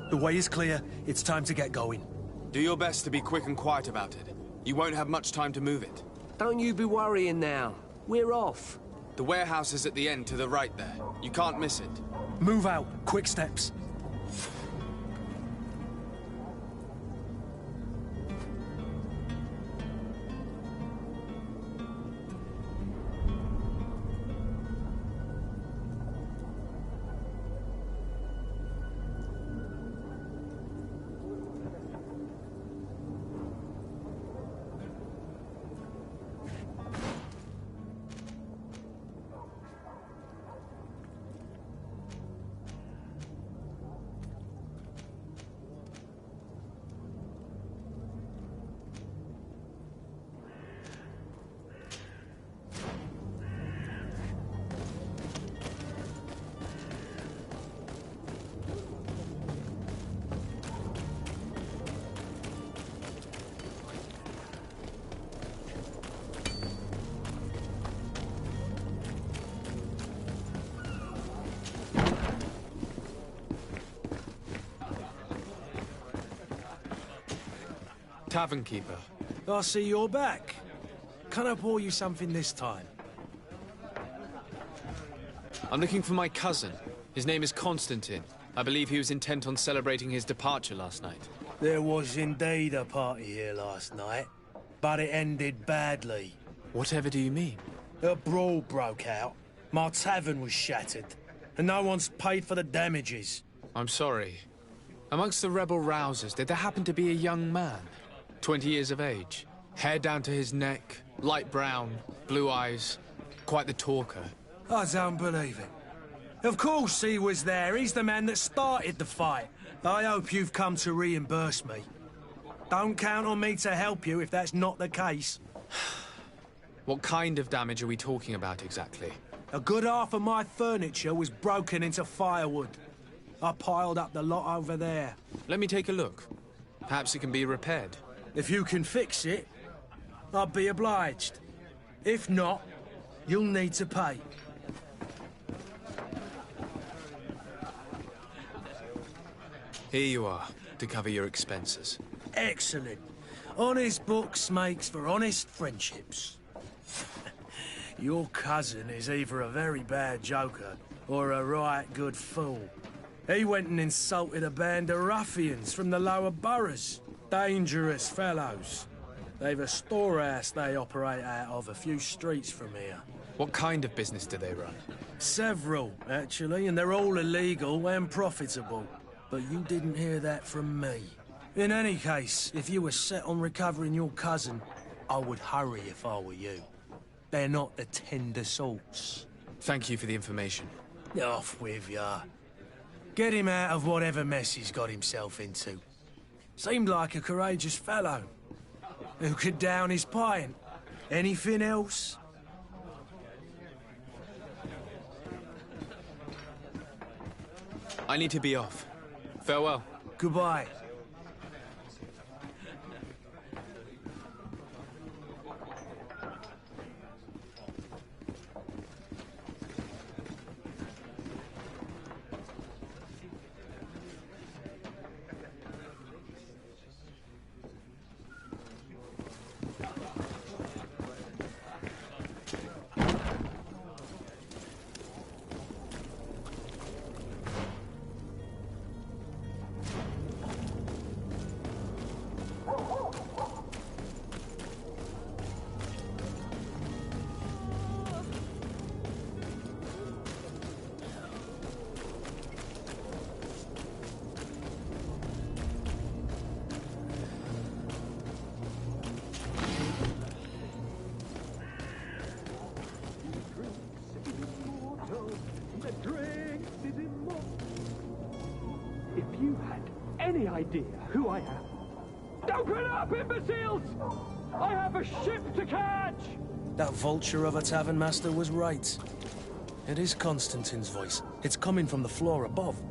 Speaker 4: The way is clear. It's time to get going.
Speaker 7: Do your best to be quick and quiet about it. You won't have much time to move it.
Speaker 13: Don't you be worrying now. We're off.
Speaker 7: The warehouse is at the end to the right there. You can't miss it.
Speaker 4: Move out. Quick steps.
Speaker 2: Tavern keeper.
Speaker 4: I see you're back. Can I pour you something this time?
Speaker 2: I'm looking for my cousin. His name is Constantine. I believe he was intent on celebrating his departure last night.
Speaker 4: There was indeed a party here last night, but it ended badly.
Speaker 2: Whatever do you mean?
Speaker 4: A brawl broke out. My tavern was shattered, and no one's paid for the damages.
Speaker 2: I'm sorry. Amongst the rebel rousers, did there happen to be a young man? 20 years of age? Hair down to his neck, light brown, blue eyes. Quite the talker.
Speaker 4: I don't believe it. Of course he was there. He's the man that started the fight. I hope you've come to reimburse me. Don't count on me to help you if that's not the case.
Speaker 2: What kind of damage are we talking about exactly?
Speaker 4: A good half of my furniture was broken into firewood. I piled up the lot over there.
Speaker 2: Let me take a look. Perhaps it can be repaired.
Speaker 4: If you can fix it, I'll be obliged. If not, you'll need to pay.
Speaker 2: Here you are, to cover your expenses.
Speaker 4: Excellent. Honest books makes for honest friendships. Your cousin is either a very bad joker or a right good fool. He went and insulted a band of ruffians from the lower boroughs. Dangerous fellows. They've a storehouse they operate out of a few streets from here.
Speaker 2: What kind of business do they run?
Speaker 4: Several, actually, and they're all illegal and profitable. But you didn't hear that from me. In any case, if you were set on recovering your cousin, I would hurry if I were you. They're not the tender sorts.
Speaker 2: Thank you for the information.
Speaker 4: Off with ya. Get him out of whatever mess he's got himself into. Seemed like a courageous fellow. Who could down his pint? Anything else?
Speaker 2: I need to be off. Farewell.
Speaker 4: Goodbye.
Speaker 16: If you had any idea who I am... Open up, imbeciles! I have a ship to catch!
Speaker 4: That vulture of a tavern master was right. It is Constantine's voice. It's coming from the floor above.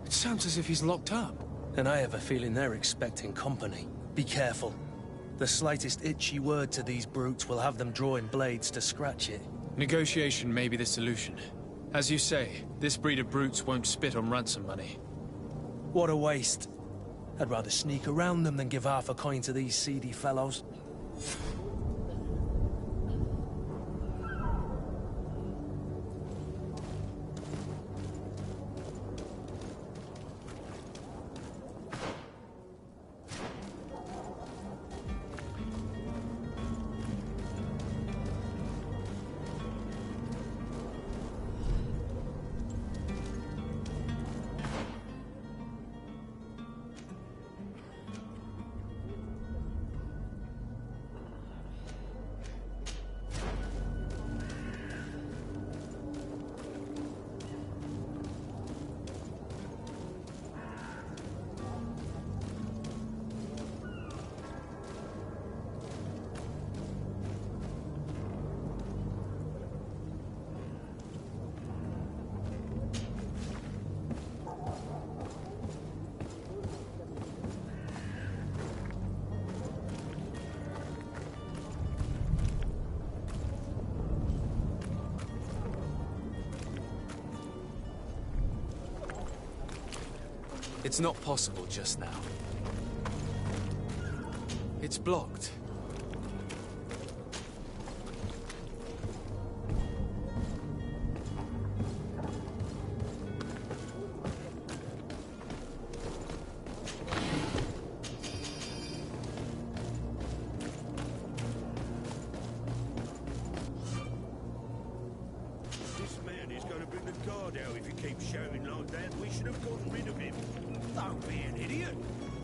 Speaker 2: It sounds as if he's locked up.
Speaker 4: And I have a feeling they're expecting company. Be careful. The slightest itchy word to these brutes will have them drawing blades to scratch it.
Speaker 2: Negotiation may be the solution. As you say, this breed of brutes won't spit on ransom money.
Speaker 4: What a waste. I'd rather sneak around them than give half a coin to these seedy fellows.
Speaker 2: It's not possible just now. It's blocked.
Speaker 14: This man is going to bring the guard out if he keeps shouting like that. We should have gotten rid of him.
Speaker 8: Don't be an idiot.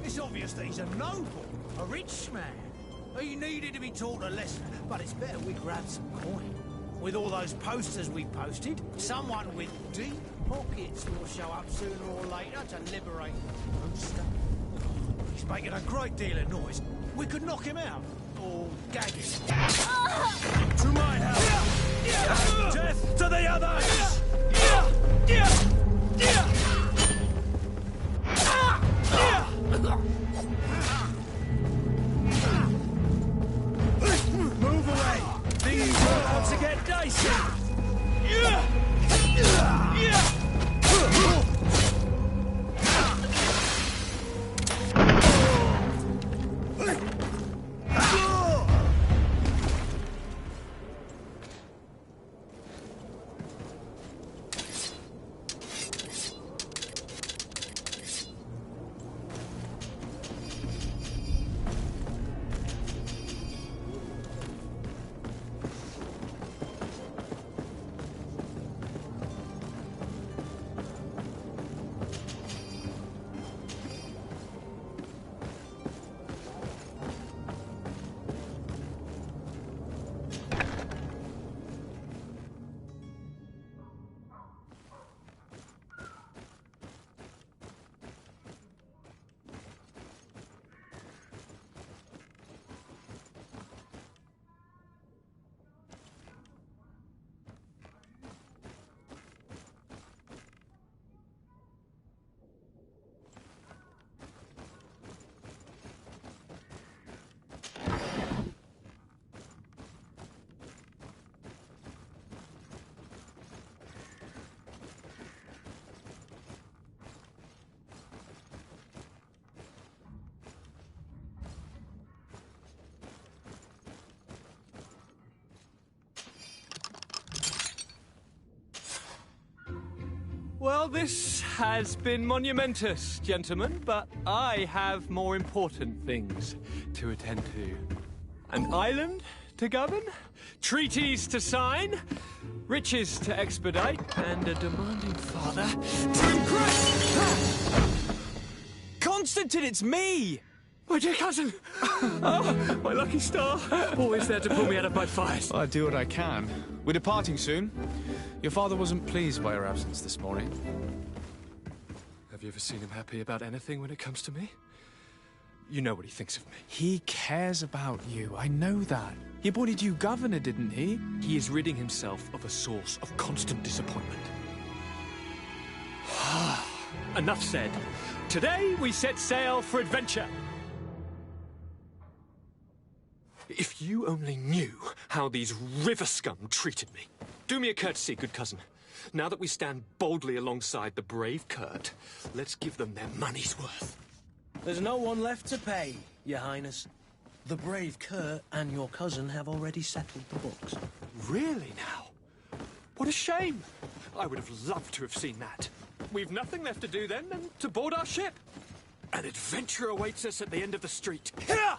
Speaker 8: It's obvious that he's a noble, a rich man.
Speaker 11: He needed to be taught a lesson, but it's better we grab some coin. With all those posters we posted, someone with deep pockets will show up sooner or later to liberate the poster. He's making a great deal of noise. We could knock him out, or gag him. To my house! Death to the others! Move away! Things are about to get dicey!
Speaker 17: Well, this has been monumentous, gentlemen, but I have more important things to attend to. An island to govern, treaties to sign, riches to expedite, and a demanding father to impress.
Speaker 2: Constantine, it's me!
Speaker 17: My dear cousin! Oh, my lucky star. Always there to pull me out of my fires.
Speaker 2: I'll do what I can. We're departing soon. Your father wasn't pleased by your absence this morning.
Speaker 17: Have you ever seen him happy about anything when it comes to me? You know what he thinks of me.
Speaker 2: He cares about you, I know that. He appointed you governor, didn't he?
Speaker 17: He is ridding himself of a source of constant disappointment. Enough said. Today we set sail for adventure. If you only knew how these river scum treated me. Do me a courtesy, good cousin. Now that we stand boldly alongside the brave Kurt, let's give them their money's worth.
Speaker 4: There's no one left to pay, Your Highness. The brave Kurt and your cousin have already settled the books.
Speaker 17: Really now? What a shame. I would have loved to have seen that. We've nothing left to do then than to board our ship. An adventure awaits us at the end of the street. Here!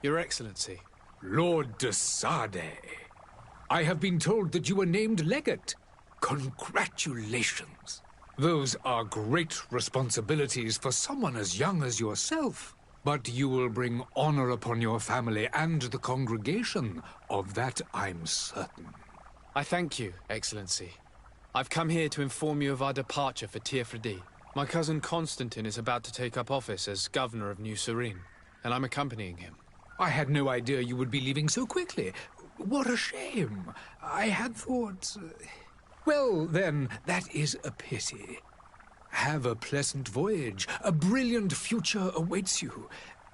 Speaker 2: Your Excellency.
Speaker 1: Lord de Sade, I have been told that you were named legate. Congratulations. Those are great responsibilities for someone as young as yourself. But you will bring honor upon your family and the congregation. Of that, I'm certain.
Speaker 2: I thank you, Excellency. I've come here to inform you of our departure for Tiefredi. My cousin Constantine is about to take up office as governor of New Serene, and I'm accompanying him.
Speaker 1: I had no idea you would be leaving so quickly. What a shame. I had thought... Well, then, that is a pity. Have a pleasant voyage. A brilliant future awaits you.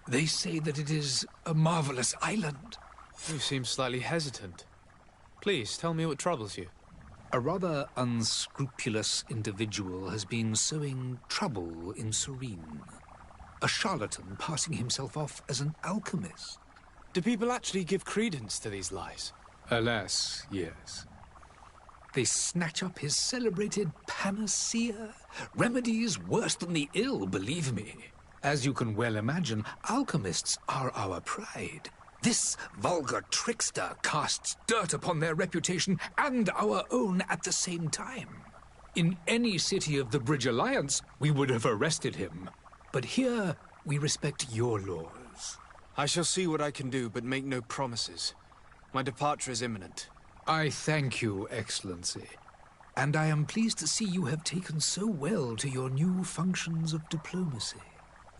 Speaker 1: They say that it is a marvelous island.
Speaker 2: You seem slightly hesitant. Please, tell me what troubles you.
Speaker 1: A rather unscrupulous individual has been sowing trouble in Serene. A charlatan passing himself off as an alchemist.
Speaker 2: Do people actually give credence to these lies?
Speaker 1: Alas, yes. They snatch up his celebrated panacea. Remedies worse than the ill, believe me. As you can well imagine, alchemists are our pride. This vulgar trickster casts dirt upon their reputation and our own at the same time. In any city of the Bridge Alliance, we would have arrested him. But here, we respect your laws.
Speaker 2: I shall see what I can do, but make no promises. My departure is imminent.
Speaker 1: I thank you, Excellency. And I am pleased to see you have taken so well to your new functions of diplomacy.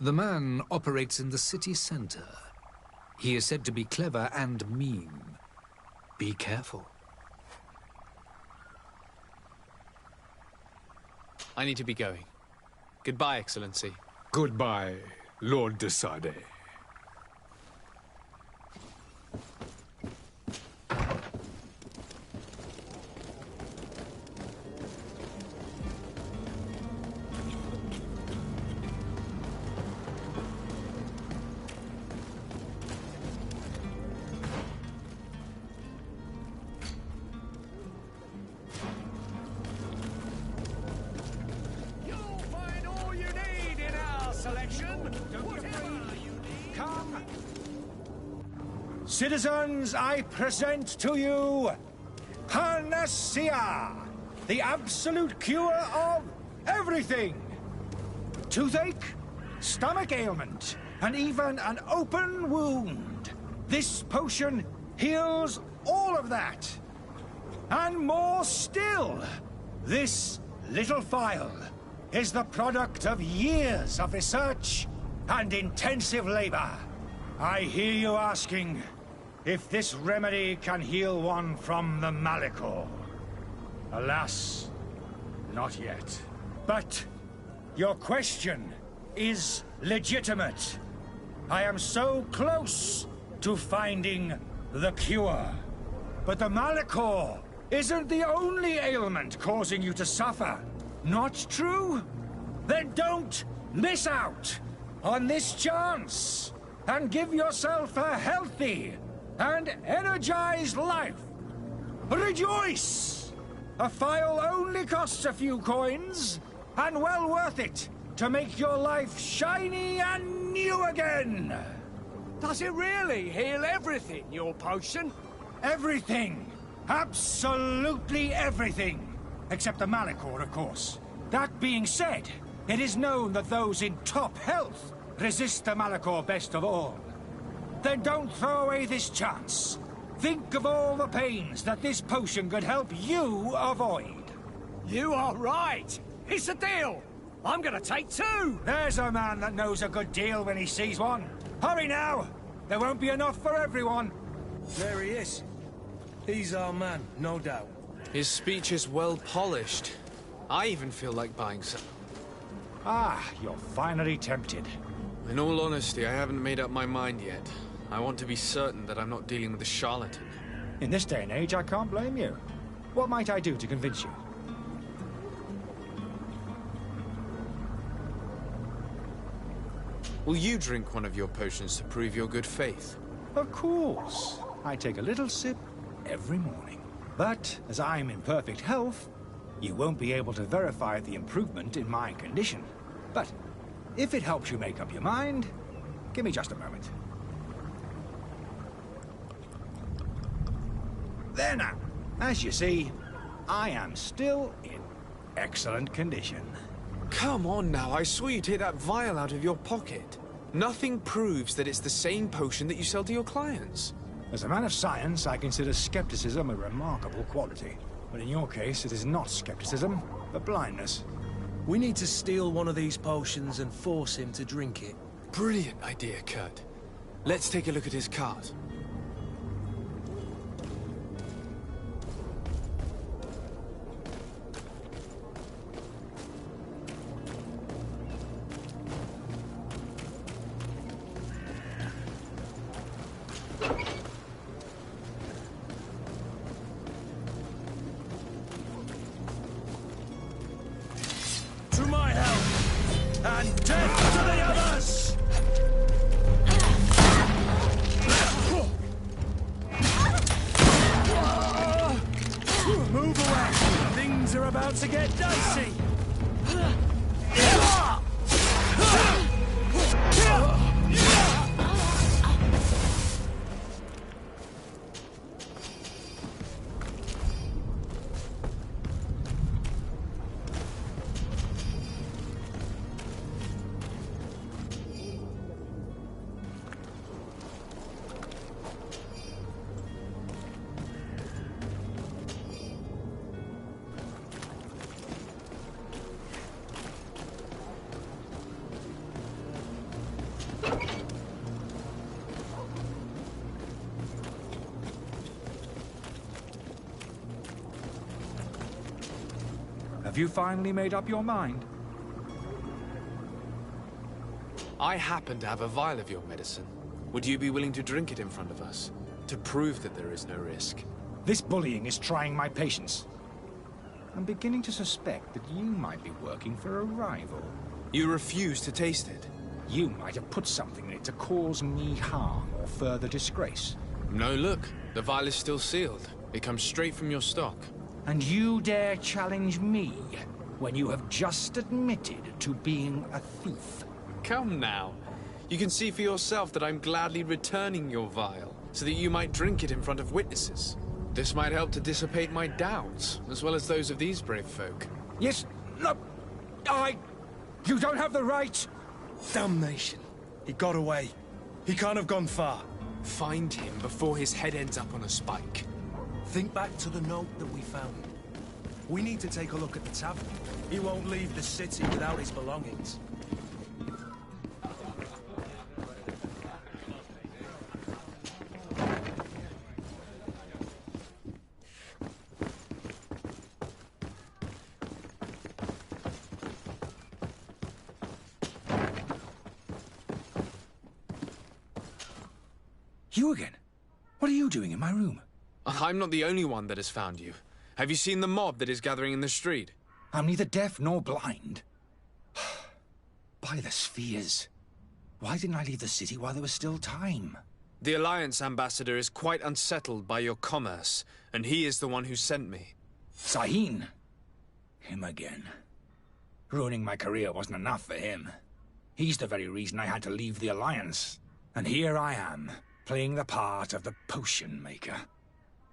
Speaker 1: The man operates in the city center. He is said to be clever and mean. Be careful.
Speaker 2: I need to be going. Goodbye, Excellency.
Speaker 1: Goodbye, Lord de Sade.
Speaker 8: Citizens, I present to you Panacea, the absolute cure of everything. Toothache, stomach ailment, and even an open wound. This potion heals all of that. And more still, this little phial is the product of years of research and intensive labor. I hear you asking if this remedy can heal one from the Malachor. Alas, not yet. But your question is legitimate. I am so close to finding the cure. But the Malachor isn't the only ailment causing you to suffer. Not true? Then don't miss out on this chance and give yourself a healthy and energized life. Rejoice! A phial only costs a few coins, and well worth it to make your life shiny and new again.
Speaker 11: Does it really heal everything, your potion?
Speaker 8: Everything. Absolutely everything. Except the Malachor, of course. That being said, it is known that those in top health resist the Malachor best of all. Then don't throw away this chance. Think of all the pains that this potion could help you avoid.
Speaker 11: You are right. It's a deal. I'm gonna take two.
Speaker 8: There's a man that knows a good deal when he sees one. Hurry now. There won't be enough for everyone.
Speaker 4: There he is. He's our man, no doubt.
Speaker 2: His speech is well polished. I even feel like buying some.
Speaker 8: Ah, you're finally tempted.
Speaker 2: In all honesty, I haven't made up my mind yet. I want to be certain that I'm not dealing with a charlatan.
Speaker 8: In this day and age, I can't blame you. What might I do to convince you?
Speaker 2: Will you drink one of your potions to prove your good faith?
Speaker 8: Of course. I take a little sip every morning. But as I'm in perfect health, you won't be able to verify the improvement in my condition. But if it helps you make up your mind, give me just a moment.
Speaker 11: There now. As you see, I am still in excellent condition.
Speaker 7: Come on now, I swore you'd take that vial out of your pocket. Nothing proves that it's the same potion that you sell to your clients.
Speaker 11: As a man of science, I consider skepticism a remarkable quality. But in your case, it is not skepticism, but blindness.
Speaker 4: We need to steal one of these potions and force him to drink it.
Speaker 7: Brilliant idea, Kurt. Let's take a look at his cart.
Speaker 4: To my help! And death to the others! Move away! Things are about to get dicey!
Speaker 11: Have you finally made up your mind?
Speaker 7: I happen to have a vial of your medicine. Would you be willing to drink it in front of us? To prove that there is no risk?
Speaker 11: This bullying is trying my patience. I'm beginning to suspect that you might be working for a rival.
Speaker 7: You refuse to taste it?
Speaker 11: You might have put something in it to cause me harm or further disgrace.
Speaker 7: No, look. The vial is still sealed. It comes straight from your stock.
Speaker 11: And you dare challenge me when you have just admitted to being a thief?
Speaker 7: Come now. You can see for yourself that I'm gladly returning your vial, so that you might drink it in front of witnesses. This might help to dissipate my doubts, as well as those of these brave folk.
Speaker 11: Yes, no, you don't have the right!
Speaker 4: Damnation. He got away. He can't have gone far.
Speaker 7: Find him before his head ends up on a spike.
Speaker 4: Think back to the note that we found. We need to take a look at the tavern. He won't leave the city without his belongings.
Speaker 11: You again? What are you doing in my room?
Speaker 7: I'm not the only one that has found you. Have you seen the mob that is gathering in the street?
Speaker 11: I'm neither deaf nor blind. By the spheres. Why didn't I leave the city while there was still time?
Speaker 7: The Alliance ambassador is quite unsettled by your commerce, and he is the one who sent me.
Speaker 11: Sahin. Him again. Ruining my career wasn't enough for him. He's the very reason I had to leave the Alliance. And here I am, playing the part of the potion maker.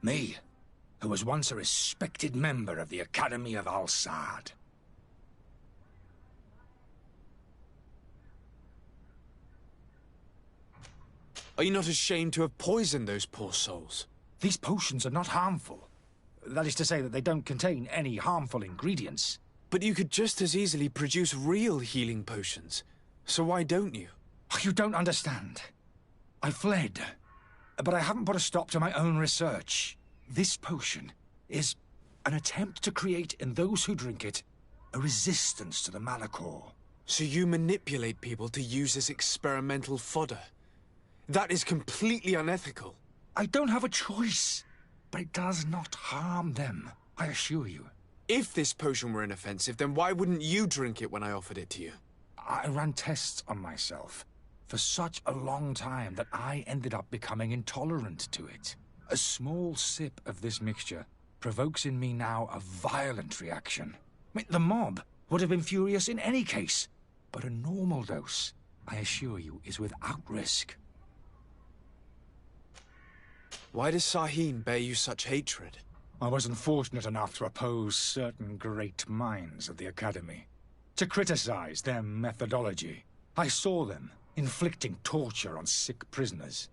Speaker 11: Me, who was once a respected member of the Academy of Al-Sad.
Speaker 7: Are you not ashamed to have poisoned those poor souls?
Speaker 11: These potions are not harmful. That is to say that they don't contain any harmful ingredients.
Speaker 7: But you could just as easily produce real healing potions. So why don't you?
Speaker 11: You don't understand. I fled. But I haven't put a stop to my own research. This potion is an attempt to create in those who drink it a resistance to the Malachor.
Speaker 7: So you manipulate people to use as experimental fodder? That is completely unethical.
Speaker 11: I don't have a choice, but it does not harm them, I assure you.
Speaker 7: If this potion were inoffensive, then why wouldn't you drink it when I offered it to you?
Speaker 11: I ran tests on myself for such a long time that I ended up becoming intolerant to it. A small sip of this mixture provokes in me now a violent reaction. The mob would have been furious in any case, but a normal dose, I assure you, is without risk.
Speaker 7: Why does Sahin bear you such hatred?
Speaker 8: I wasn't fortunate enough to oppose certain great minds at the Academy. To criticize their methodology. I saw them inflicting torture on sick prisoners,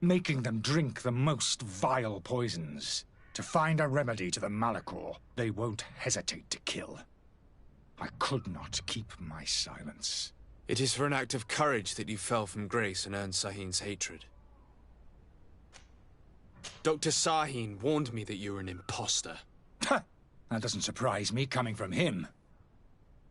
Speaker 8: making them drink the most vile poisons. To find a remedy to the Malachor, they won't hesitate to kill. I could not keep my silence.
Speaker 7: It is for an act of courage that you fell from grace and earned Sahin's hatred. Dr. Sahin warned me that you were an imposter.
Speaker 8: That doesn't surprise me, coming from him.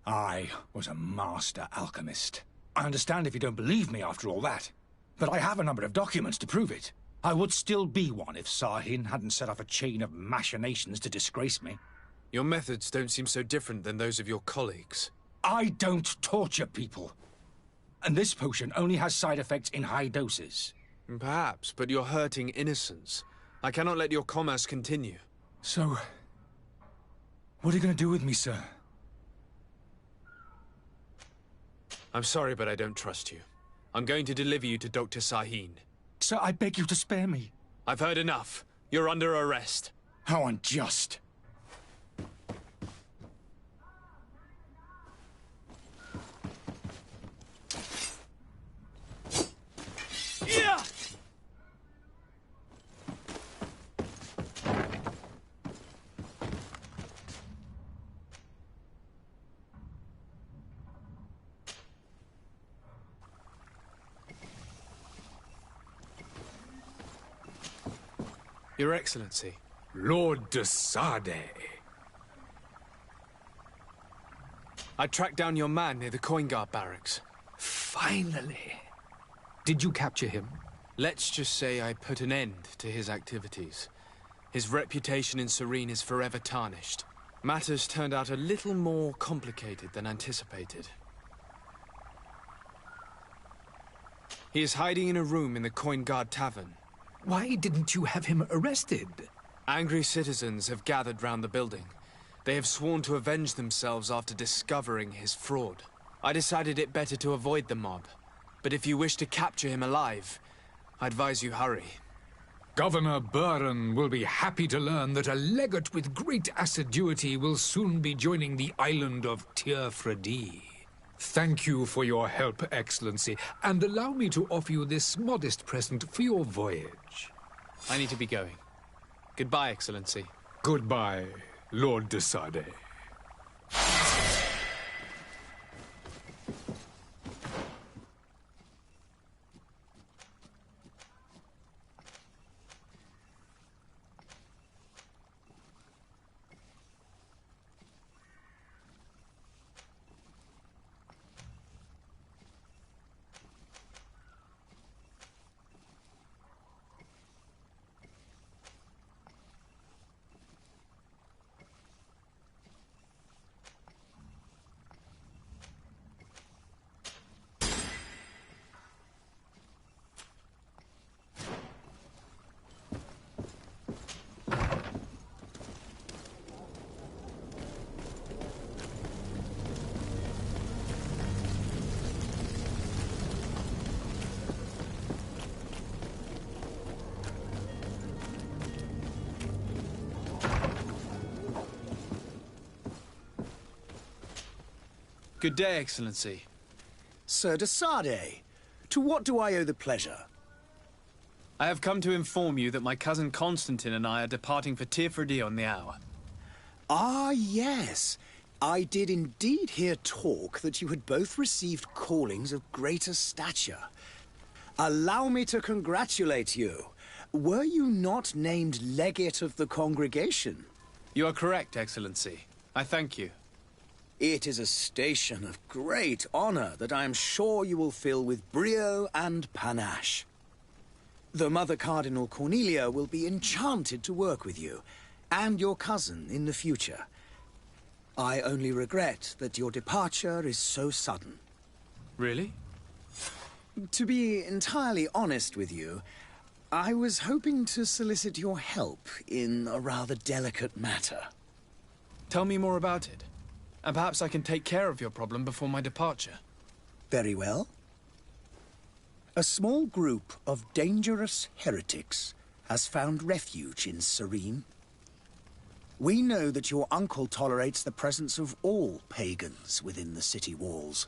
Speaker 8: I was a master alchemist. I understand if you don't believe me after all that, but I have a number of documents to prove it. I would still be one if Sahin hadn't set off a chain of machinations to disgrace me.
Speaker 7: Your methods don't seem so different than those of your colleagues.
Speaker 8: I don't torture people. And this potion only has side effects in high doses.
Speaker 7: Perhaps, but you're hurting innocents. I cannot let your commerce continue.
Speaker 8: So, what are you going to do with me, sir?
Speaker 7: I'm sorry, but I don't trust you. I'm going to deliver you to Dr. Sahin.
Speaker 8: Sir, I beg you to spare me.
Speaker 7: I've heard enough. You're under arrest.
Speaker 8: How unjust.
Speaker 7: Yeah! Your Excellency.
Speaker 1: Lord de Sade.
Speaker 7: I tracked down your man near the Coin Guard barracks.
Speaker 1: Finally. Did you capture him?
Speaker 7: Let's just say I put an end to his activities. His reputation in Serene is forever tarnished. Matters turned out a little more complicated than anticipated. He is hiding in a room in the Coin Guard Tavern.
Speaker 1: Why didn't you have him arrested?
Speaker 7: Angry citizens have gathered round the building. They have sworn to avenge themselves after discovering his fraud. I decided it better to avoid the mob. But if you wish to capture him alive, I advise you hurry.
Speaker 1: Governor Buren will be happy to learn that a legate with great assiduity will soon be joining the island of Tir-Fredi. Thank you for your help, Excellency, and allow me to offer you this modest present for your voyage.
Speaker 2: I need to be going. Goodbye, Excellency.
Speaker 1: Goodbye, Lord de Sade.
Speaker 2: Good day, Excellency.
Speaker 14: Sir de Sade, to what do I owe the pleasure?
Speaker 2: I have come to inform you that my cousin Constantine and I are departing for Tir-Fredi on the hour.
Speaker 14: Ah, yes. I did indeed hear talk that you had both received callings of greater stature. Allow me to congratulate you. Were you not named legate of the congregation?
Speaker 2: You are correct, Excellency. I thank you.
Speaker 14: It is a station of great honor that I am sure you will fill with brio and panache. The Mother Cardinal Cornelia will be enchanted to work with you, and your cousin in the future. I only regret that your departure is so sudden.
Speaker 2: Really?
Speaker 14: To be entirely honest with you, I was hoping to solicit your help in a rather delicate matter.
Speaker 2: Tell me more about it. And perhaps I can take care of your problem before my departure.
Speaker 14: Very well. A small group of dangerous heretics
Speaker 18: has found refuge in Serene. We know that your uncle tolerates the presence of all pagans within the city walls.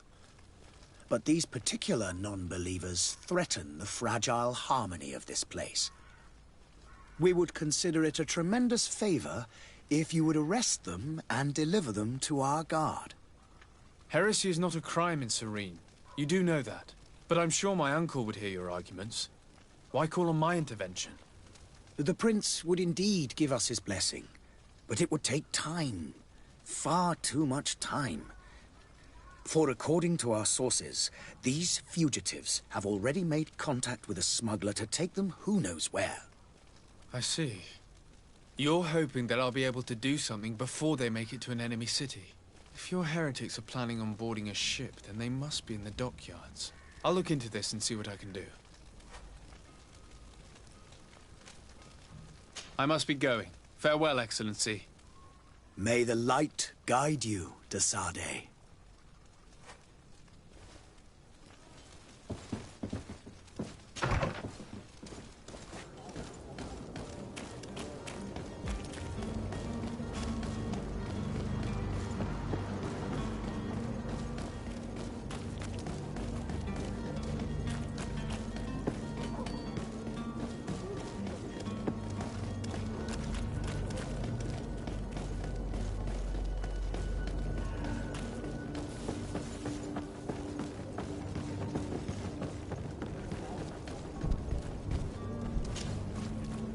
Speaker 18: But these particular non-believers threaten the fragile harmony of this place. We would consider it a tremendous favor if you would arrest them and deliver them to our guard.
Speaker 2: Heresy is not a crime in Serene. You do know that. But I'm sure my uncle would hear your arguments. Why call on my intervention?
Speaker 18: The prince would indeed give us his blessing, but it would take time. Far too much time. For according to our sources, these fugitives have already made contact with a smuggler to take them who knows where.
Speaker 2: I see. You're hoping that I'll be able to do something before they make it to an enemy city. If your heretics are planning on boarding a ship, then they must be in the dockyards. I'll look into this and see what I can do. I must be going. Farewell, Excellency.
Speaker 18: May the light guide you, de Sade.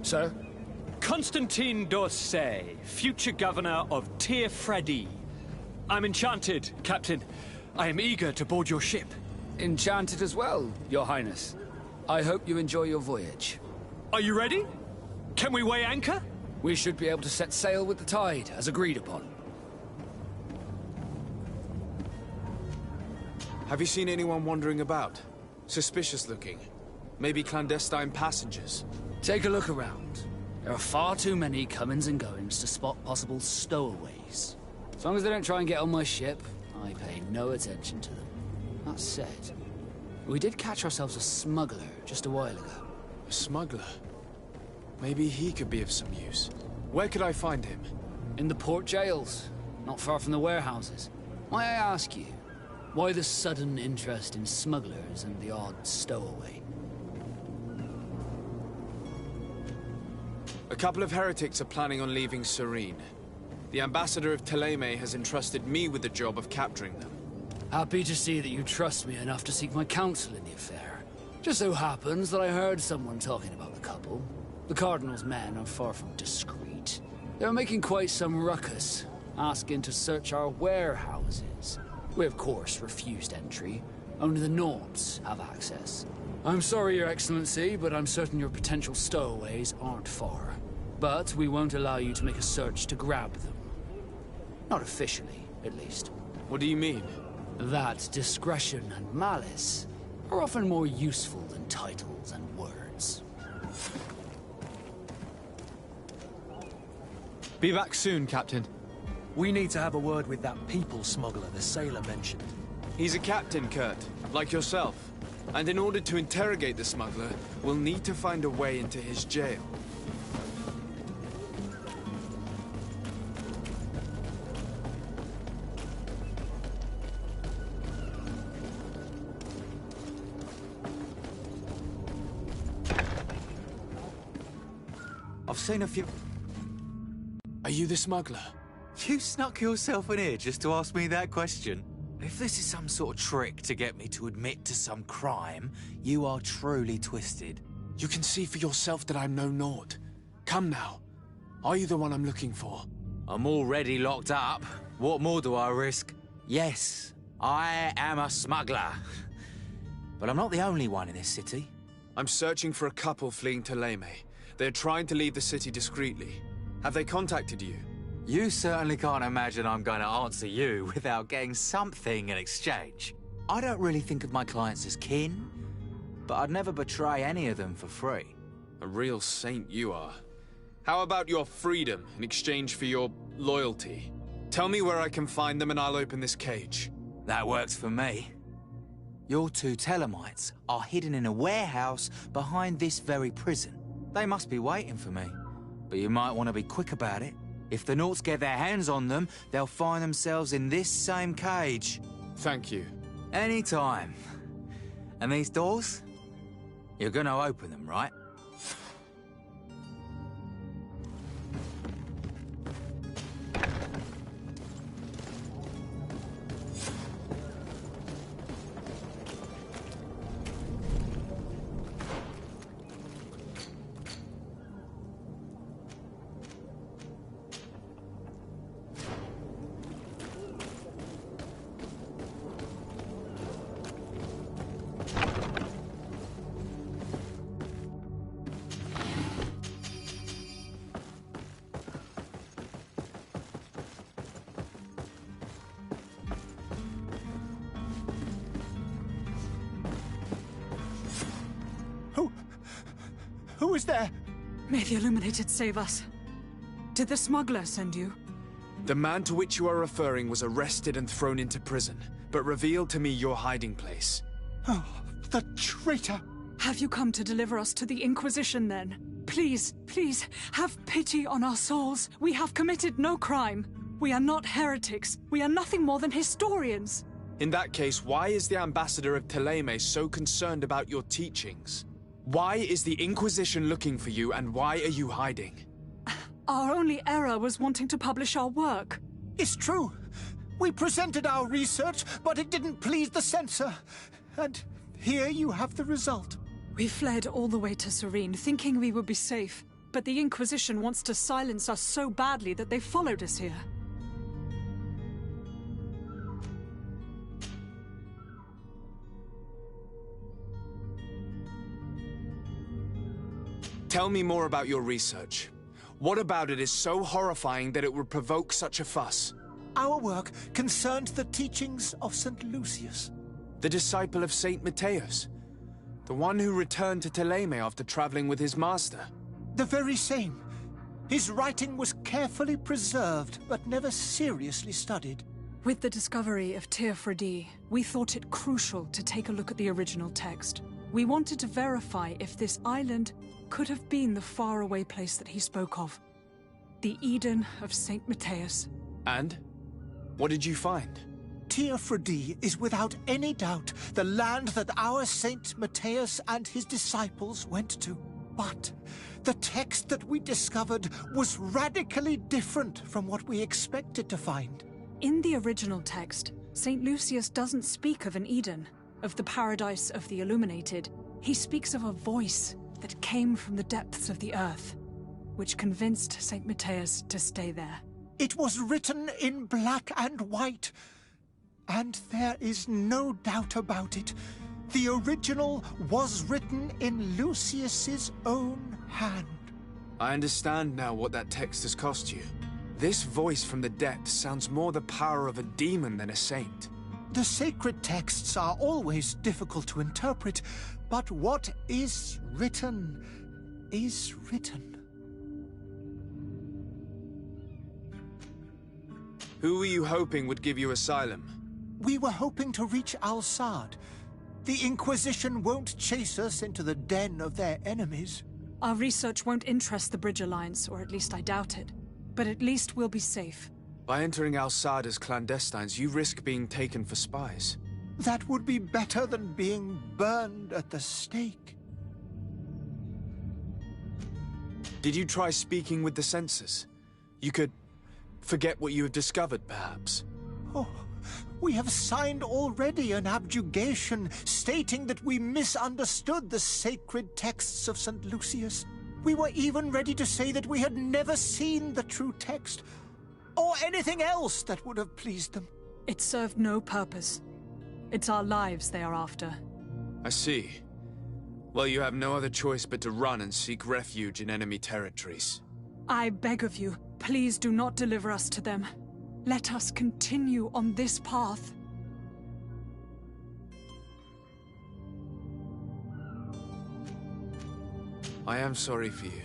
Speaker 17: Sir? Constantine d'Orsay, future governor of Tir-Fredi. I'm enchanted, Captain. I am eager to board your ship.
Speaker 12: Enchanted as well, Your Highness. I hope you enjoy your voyage.
Speaker 17: Are you ready? Can we weigh anchor?
Speaker 12: We should be able to set sail with the tide, as agreed upon.
Speaker 2: Have you seen anyone wandering about? Suspicious looking. Maybe clandestine passengers.
Speaker 12: Take a look around. There are far too many comings and goings to spot possible stowaways. As long as they don't try and get on my ship, I pay no attention to them. That said, we did catch ourselves a smuggler just a while ago.
Speaker 2: A smuggler? Maybe he could be of some use. Where could I find him?
Speaker 12: In the port jails, not far from the warehouses. May I ask you, why the sudden interest in smugglers and the odd stowaway?
Speaker 2: A couple of heretics are planning on leaving Serene. The ambassador of Thélème has entrusted me with the job of capturing them.
Speaker 12: Happy to see that you trust me enough to seek my counsel in the affair. Just so happens that I heard someone talking about the couple. The Cardinal's men are far from discreet. They're making quite some ruckus, asking to search our warehouses. We of course refused entry. Only the Nords have access. I'm sorry, Your Excellency, but I'm certain your potential stowaways aren't far. But we won't allow you to make a search to grab them. Not officially, at least.
Speaker 2: What do you mean?
Speaker 12: That discretion and malice are often more useful than titles and words.
Speaker 2: Be back soon, Captain.
Speaker 4: We need to have a word with that people smuggler the sailor mentioned.
Speaker 2: He's a captain, Kurt, like yourself. And in order to interrogate the smuggler, we'll need to find a way into his jail.
Speaker 19: I've seen a few...
Speaker 2: Are you the smuggler?
Speaker 19: You snuck yourself in here just to ask me that question? If this is some sort of trick to get me to admit to some crime, you are truly twisted.
Speaker 2: You can see for yourself that I'm no Nord. Come now. Are you the one I'm looking for?
Speaker 19: I'm already locked up. What more do I risk? Yes, I am a smuggler. But I'm not the only one in this city.
Speaker 2: I'm searching for a couple fleeing to Thélème. They're trying to leave the city discreetly. Have they contacted you?
Speaker 19: You certainly can't imagine I'm going to answer you without getting something in exchange. I don't really think of my clients as kin, but I'd never betray any of them for free.
Speaker 2: A real saint you are. How about your freedom in exchange for your loyalty? Tell me where I can find them and I'll open this cage.
Speaker 19: That works for me. Your two Thelemites are hidden in a warehouse behind this very prison. They must be waiting for me. But you might want to be quick about it. If the Nauts get their hands on them, they'll find themselves in this same cage.
Speaker 2: Thank you.
Speaker 19: Anytime. And these doors? You're gonna open them, right?
Speaker 11: Who is there?
Speaker 20: May the Illuminated save us. Did the smuggler send you?
Speaker 7: The man to which you are referring was arrested and thrown into prison, but revealed to me your hiding place.
Speaker 11: Oh, the traitor!
Speaker 20: Have you come to deliver us to the Inquisition, then? Please, please, have pity on our souls. We have committed no crime. We are not heretics. We are nothing more than historians.
Speaker 7: In that case, why is the ambassador of Thélème so concerned about your teachings? Why is the Inquisition looking for you, and why are you hiding?
Speaker 20: Our only error was wanting to publish our work.
Speaker 11: It's true. We presented our research, but it didn't please the censor. And here you have the result.
Speaker 20: We fled all the way to Serene, thinking we would be safe. But the Inquisition wants to silence us so badly that they followed us here.
Speaker 7: Tell me more about your research. What about it is so horrifying that it would provoke such a fuss?
Speaker 11: Our work concerned the teachings of St. Lucius.
Speaker 7: The disciple of St. Matthias? The one who returned to Thélème after traveling with his master?
Speaker 11: The very same. His writing was carefully preserved, but never seriously studied.
Speaker 20: With the discovery of Teofredi, we thought it crucial to take a look at the original text. We wanted to verify if this island could have been the faraway place that he spoke of. The Eden of St. Matthias.
Speaker 7: And? What did you find?
Speaker 11: Teofredi is without any doubt the land that our Saint Matthias and his disciples went to. But the text that we discovered was radically different from what we expected to find.
Speaker 20: In the original text, St. Lucius doesn't speak of an Eden, of the paradise of the Illuminated. He speaks of a voice that came from the depths of the earth, which convinced St. Matthias to stay there.
Speaker 11: It was written in black and white, and there is no doubt about it. The original was written in Lucius's own hand.
Speaker 7: I understand now what that text has cost you. This voice from the depths sounds more the power of a demon than a saint.
Speaker 11: The sacred texts are always difficult to interpret, but what is written is written.
Speaker 7: Who were you hoping would give you asylum?
Speaker 11: We were hoping to reach Al-Sad. The Inquisition won't chase us into the den of their enemies.
Speaker 20: Our research won't interest the Bridge Alliance, or at least I doubt it. But at least we'll be safe.
Speaker 7: By entering Al-Sad as clandestines, you risk being taken for spies.
Speaker 11: That would be better than being burned at the stake.
Speaker 7: Did you try speaking with the censors? You could forget what you have discovered, perhaps.
Speaker 11: Oh, we have signed already an abjugation stating that we misunderstood the sacred texts of St. Lucius. We were even ready to say that we had never seen the true text, or anything else that would have pleased them.
Speaker 20: It served no purpose. It's our lives they are after.
Speaker 7: I see. Well, you have no other choice but to run and seek refuge in enemy territories.
Speaker 20: I beg of you, please do not deliver us to them. Let us continue on this path.
Speaker 7: I am sorry for you,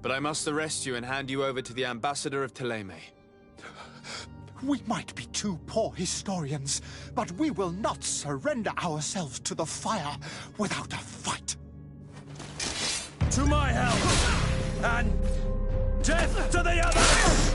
Speaker 7: but I must arrest you and hand you over to the ambassador of Thélème.
Speaker 11: We might be two poor historians, but we will not surrender ourselves to the fire without a fight.
Speaker 4: to my help! And death to the others!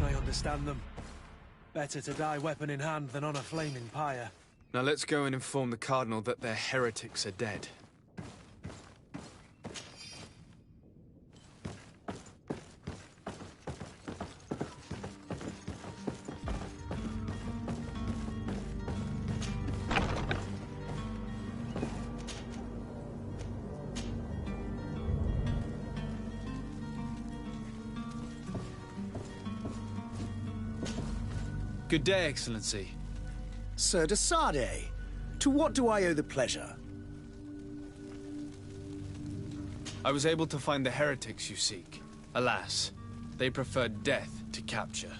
Speaker 4: I understand them. Better to die weapon in hand than on a flaming pyre.
Speaker 2: Now let's go and inform the Cardinal that their heretics are dead. Good day, Excellency.
Speaker 18: Sir de Sardet, to what do I owe the pleasure?
Speaker 2: I was able to find the heretics you seek. Alas, they preferred death to capture.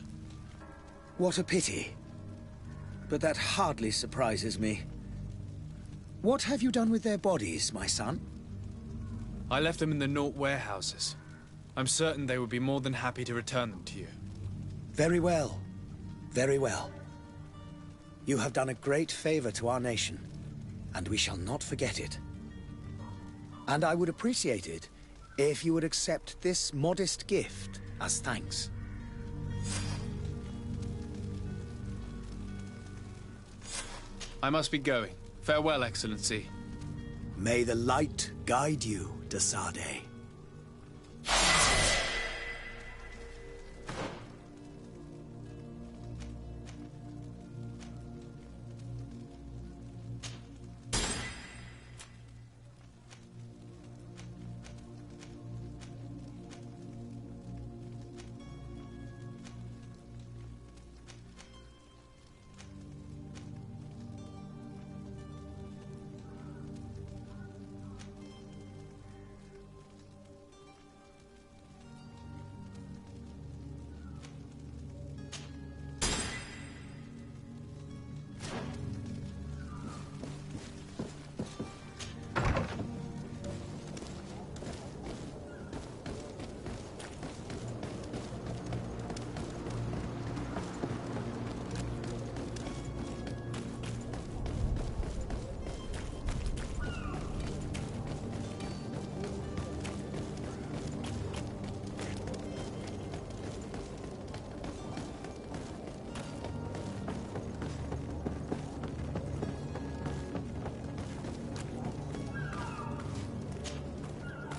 Speaker 18: What a pity. But that hardly surprises me. What have you done with their bodies, my son?
Speaker 2: I left them in the Nort warehouses. I'm certain they would be more than happy to return them to you.
Speaker 18: Very well. Very well. You have done a great favor to our nation, and we shall not forget it. And I would appreciate it if you would accept this modest gift as thanks.
Speaker 2: I must be going. Farewell, Excellency.
Speaker 18: May the light guide you, de Sardet.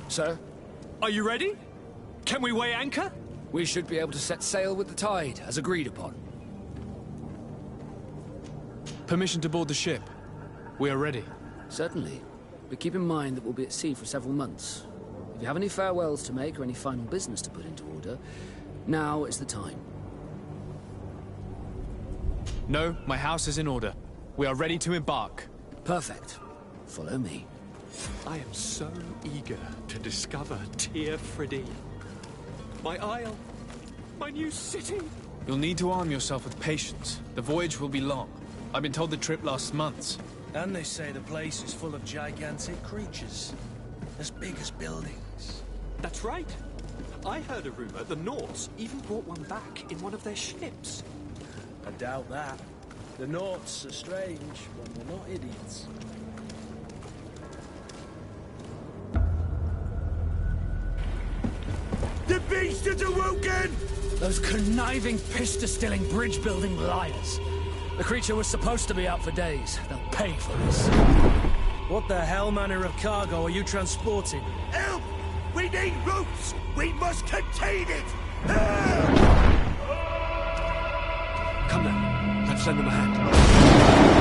Speaker 12: Sir?
Speaker 17: Are you ready? Can we weigh anchor?
Speaker 12: We should be able to set sail with the tide, as agreed upon.
Speaker 2: Permission to board the ship. We are ready.
Speaker 12: Certainly. But keep in mind that we'll be at sea for several months. If you have any farewells to make or any final business to put into order, now is the time.
Speaker 2: No, my house is in order. We are ready to embark.
Speaker 12: Perfect. Follow me.
Speaker 17: I am so eager to discover Teer Fradee. My isle. My new city.
Speaker 2: You'll need to arm yourself with patience. The voyage will be long. I've been told the trip lasts months.
Speaker 4: And they say the place is full of gigantic creatures. As big as buildings.
Speaker 17: That's right. I heard a rumor the Norts even brought one back in one of their ships.
Speaker 4: I doubt that. The Norts are strange when they're not idiots.
Speaker 11: The beast is awoken!
Speaker 12: Those conniving, piss-distilling, bridge-building liars. The creature was supposed to be out for days. They'll pay for this.
Speaker 4: What the hell manner of cargo are you transporting?
Speaker 11: Help! We need routes! We must contain it!
Speaker 17: Come now. Let's lend them a hand.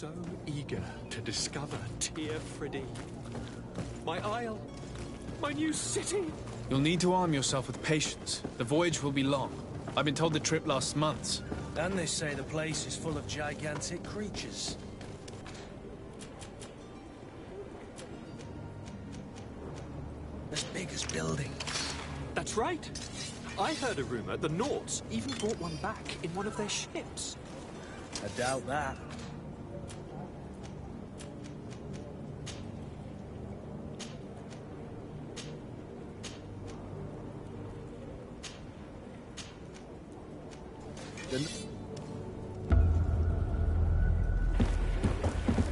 Speaker 17: So eager to discover Tear Freddy. My isle, my new city.
Speaker 2: You'll need to arm yourself with patience. The voyage will be long. I've been told the trip lasts months.
Speaker 4: And they say the place is full of gigantic creatures. As big as buildings.
Speaker 17: That's right. I heard a rumor the Nords even brought one back in one of their ships.
Speaker 4: I doubt that.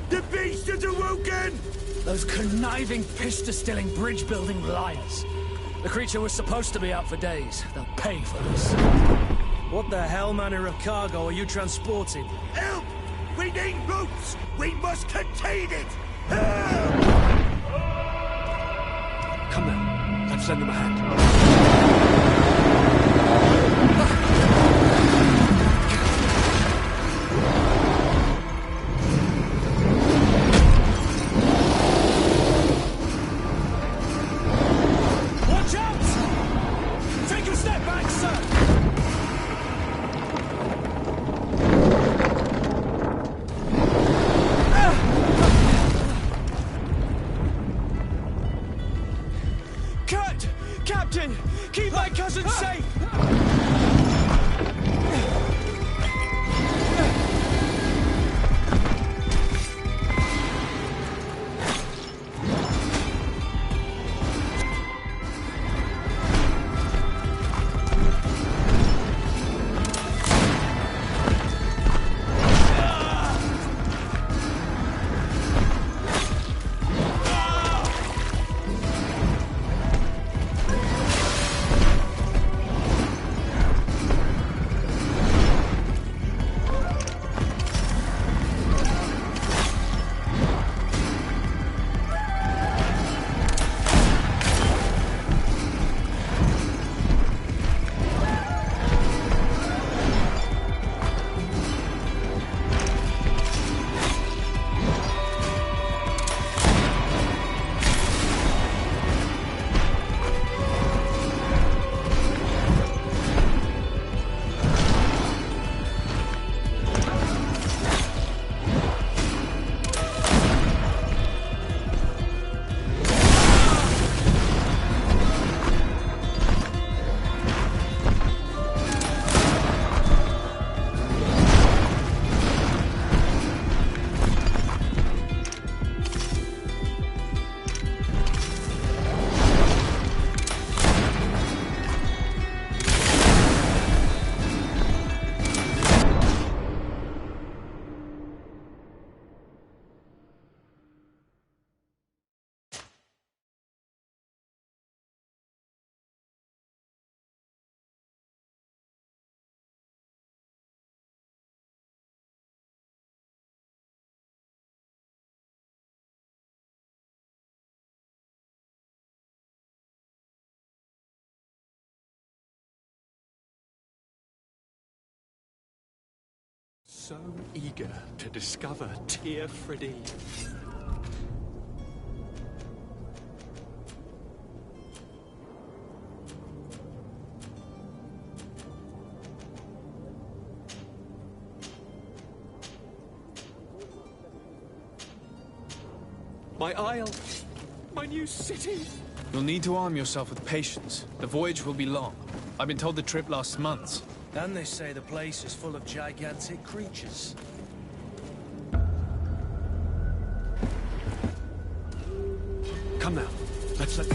Speaker 11: The beast has awoken!
Speaker 12: Those conniving, pista-stilling, bridge-building liars. The creature was supposed to be out for days. They'll pay for this.
Speaker 4: What the hell manner of cargo are you transporting?
Speaker 11: Help! We need boats! We must contain it!
Speaker 7: Come now, let's lend them a hand.
Speaker 4: Watch out! Take a step back, sir!
Speaker 17: Captain! Keep my cousin safe! So eager to discover Tear Freddy. My isle, my new city.
Speaker 2: You'll need to arm yourself with patience. The voyage will be long. I've been told the trip lasts months.
Speaker 4: And they say the place is full of gigantic creatures.
Speaker 7: Come now, let's let...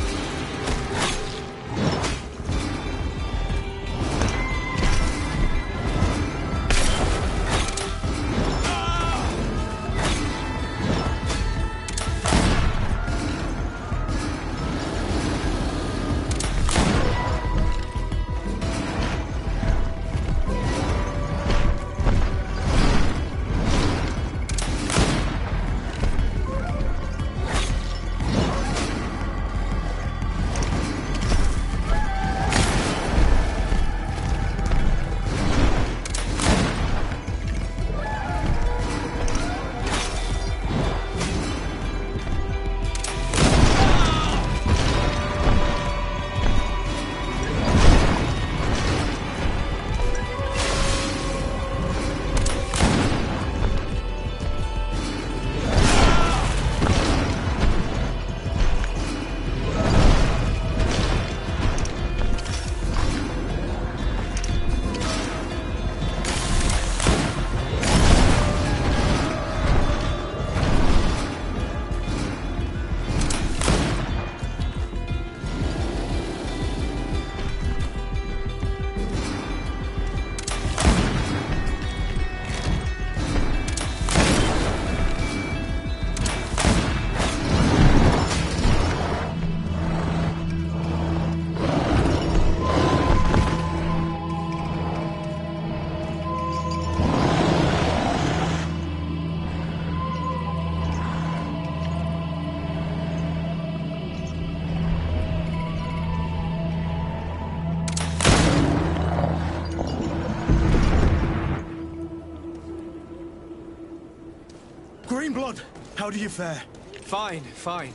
Speaker 4: blood. How do you fare?
Speaker 2: Fine, fine.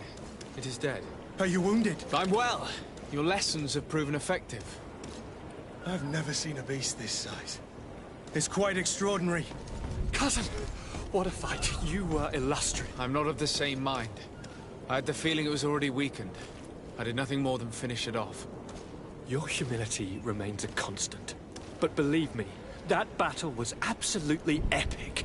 Speaker 2: It is dead.
Speaker 4: Are you wounded?
Speaker 2: I'm well. Your lessons have proven effective.
Speaker 4: I've never seen a beast this size. It's quite extraordinary.
Speaker 17: Cousin, what a fight. You were illustrious.
Speaker 2: I'm not of the same mind. I had the feeling it was already weakened. I did nothing more than finish it off.
Speaker 17: Your humility remains a constant. But believe me, that battle was absolutely epic.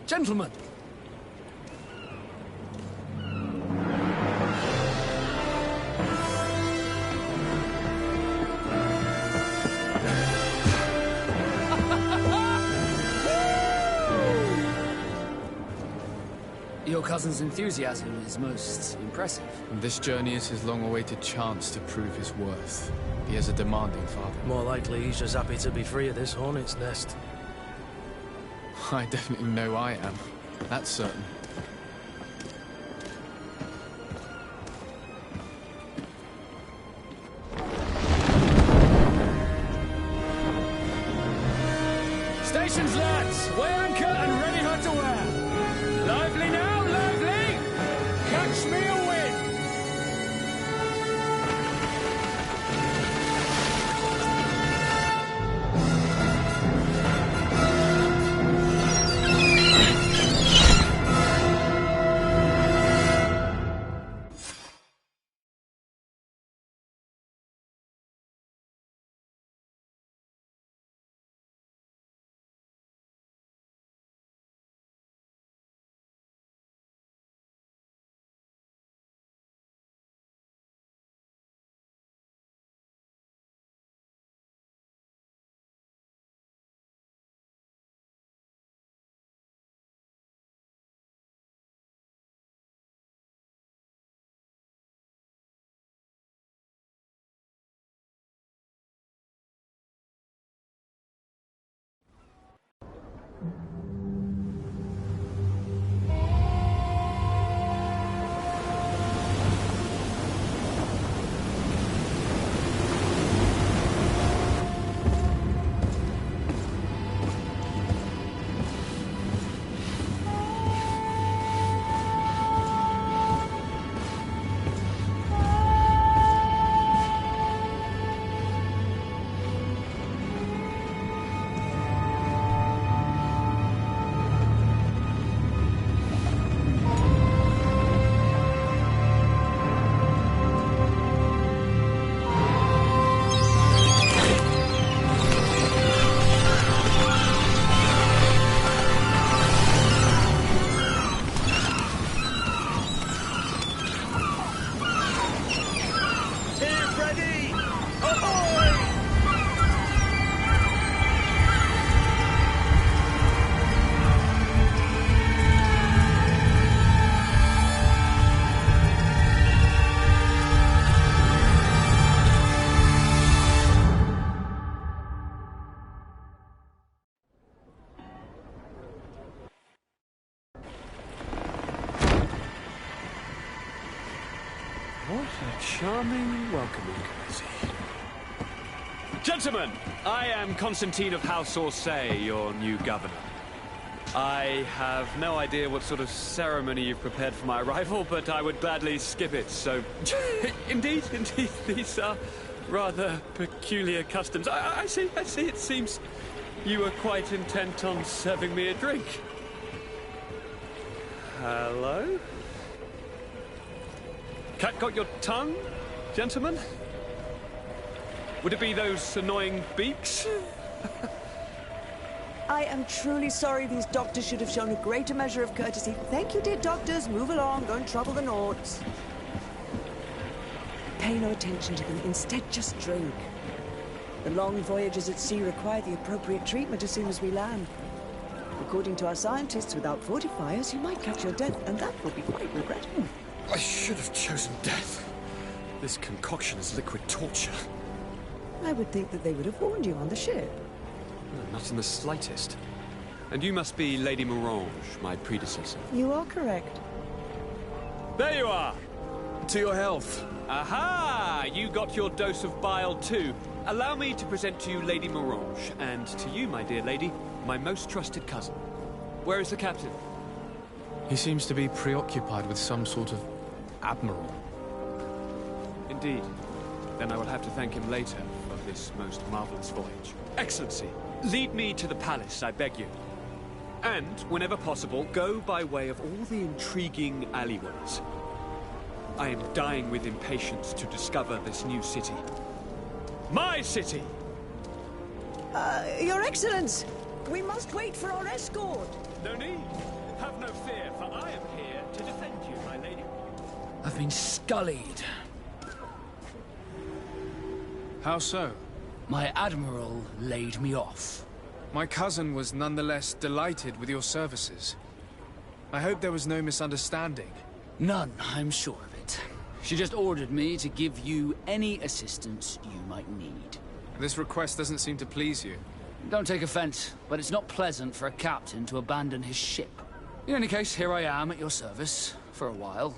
Speaker 4: Gentlemen!
Speaker 12: Your cousin's enthusiasm is most impressive.
Speaker 2: And this journey is his long-awaited chance to prove his worth. He has a demanding father.
Speaker 21: More likely he's just happy to be free of this hornet's nest.
Speaker 2: I definitely know I am. That's certain.
Speaker 4: Stations, lads! Weigh anchor and ready her to wear! Lively now, lively! Catch me a wind!
Speaker 17: What a charming welcoming courtesy. Gentlemen, I am Constantine of House Orsay, your new governor. I have no idea what sort of ceremony you've prepared for my arrival, but I would gladly skip it, so... indeed, these are rather peculiar customs. I see, it seems you are quite intent on serving me a drink. Hello? Cat got your tongue, gentlemen? Would it be those annoying beaks?
Speaker 6: I am truly sorry. These doctors should have shown a greater measure of courtesy. Thank you, dear doctors. Move along. Don't trouble the Nauts. Pay no attention to them. Instead, just drink. The long voyages at sea require the appropriate treatment as soon as we land. According to our scientists, without fortifiers, you might catch your death, and that would be quite regrettable.
Speaker 22: I should have chosen death. This concoction is liquid torture.
Speaker 6: I would think that they would have warned you on the ship.
Speaker 22: Not in the slightest. And you must be Lady Morange, my predecessor.
Speaker 6: You are correct.
Speaker 17: There you are!
Speaker 22: To your health.
Speaker 17: Aha! You got your dose of bile too. Allow me to present to you Lady Morange, and to you, my dear lady, my most trusted cousin. Where is the captain?
Speaker 2: He seems to be preoccupied with some sort of admiral.
Speaker 17: Indeed. Then I will have to thank him later for this most marvelous voyage. Excellency, lead me to the palace, I beg you. And, whenever possible, go by way of all the intriguing alleyways. I am dying with impatience to discover this new city. My city!
Speaker 6: Your Excellence! We must wait for our escort!
Speaker 17: No need. Have no fear, for I am here to defend you, my lady.
Speaker 12: I've been scullied.
Speaker 2: How so?
Speaker 12: My admiral laid me off.
Speaker 2: My cousin was nonetheless delighted with your services. I hope there was no misunderstanding.
Speaker 12: None, I'm sure of it. She just ordered me to give you any assistance you might need.
Speaker 2: This request doesn't seem to please you.
Speaker 12: Don't take offense, but it's not pleasant for a captain to abandon his ship. In any case, here I am at your service, for a while.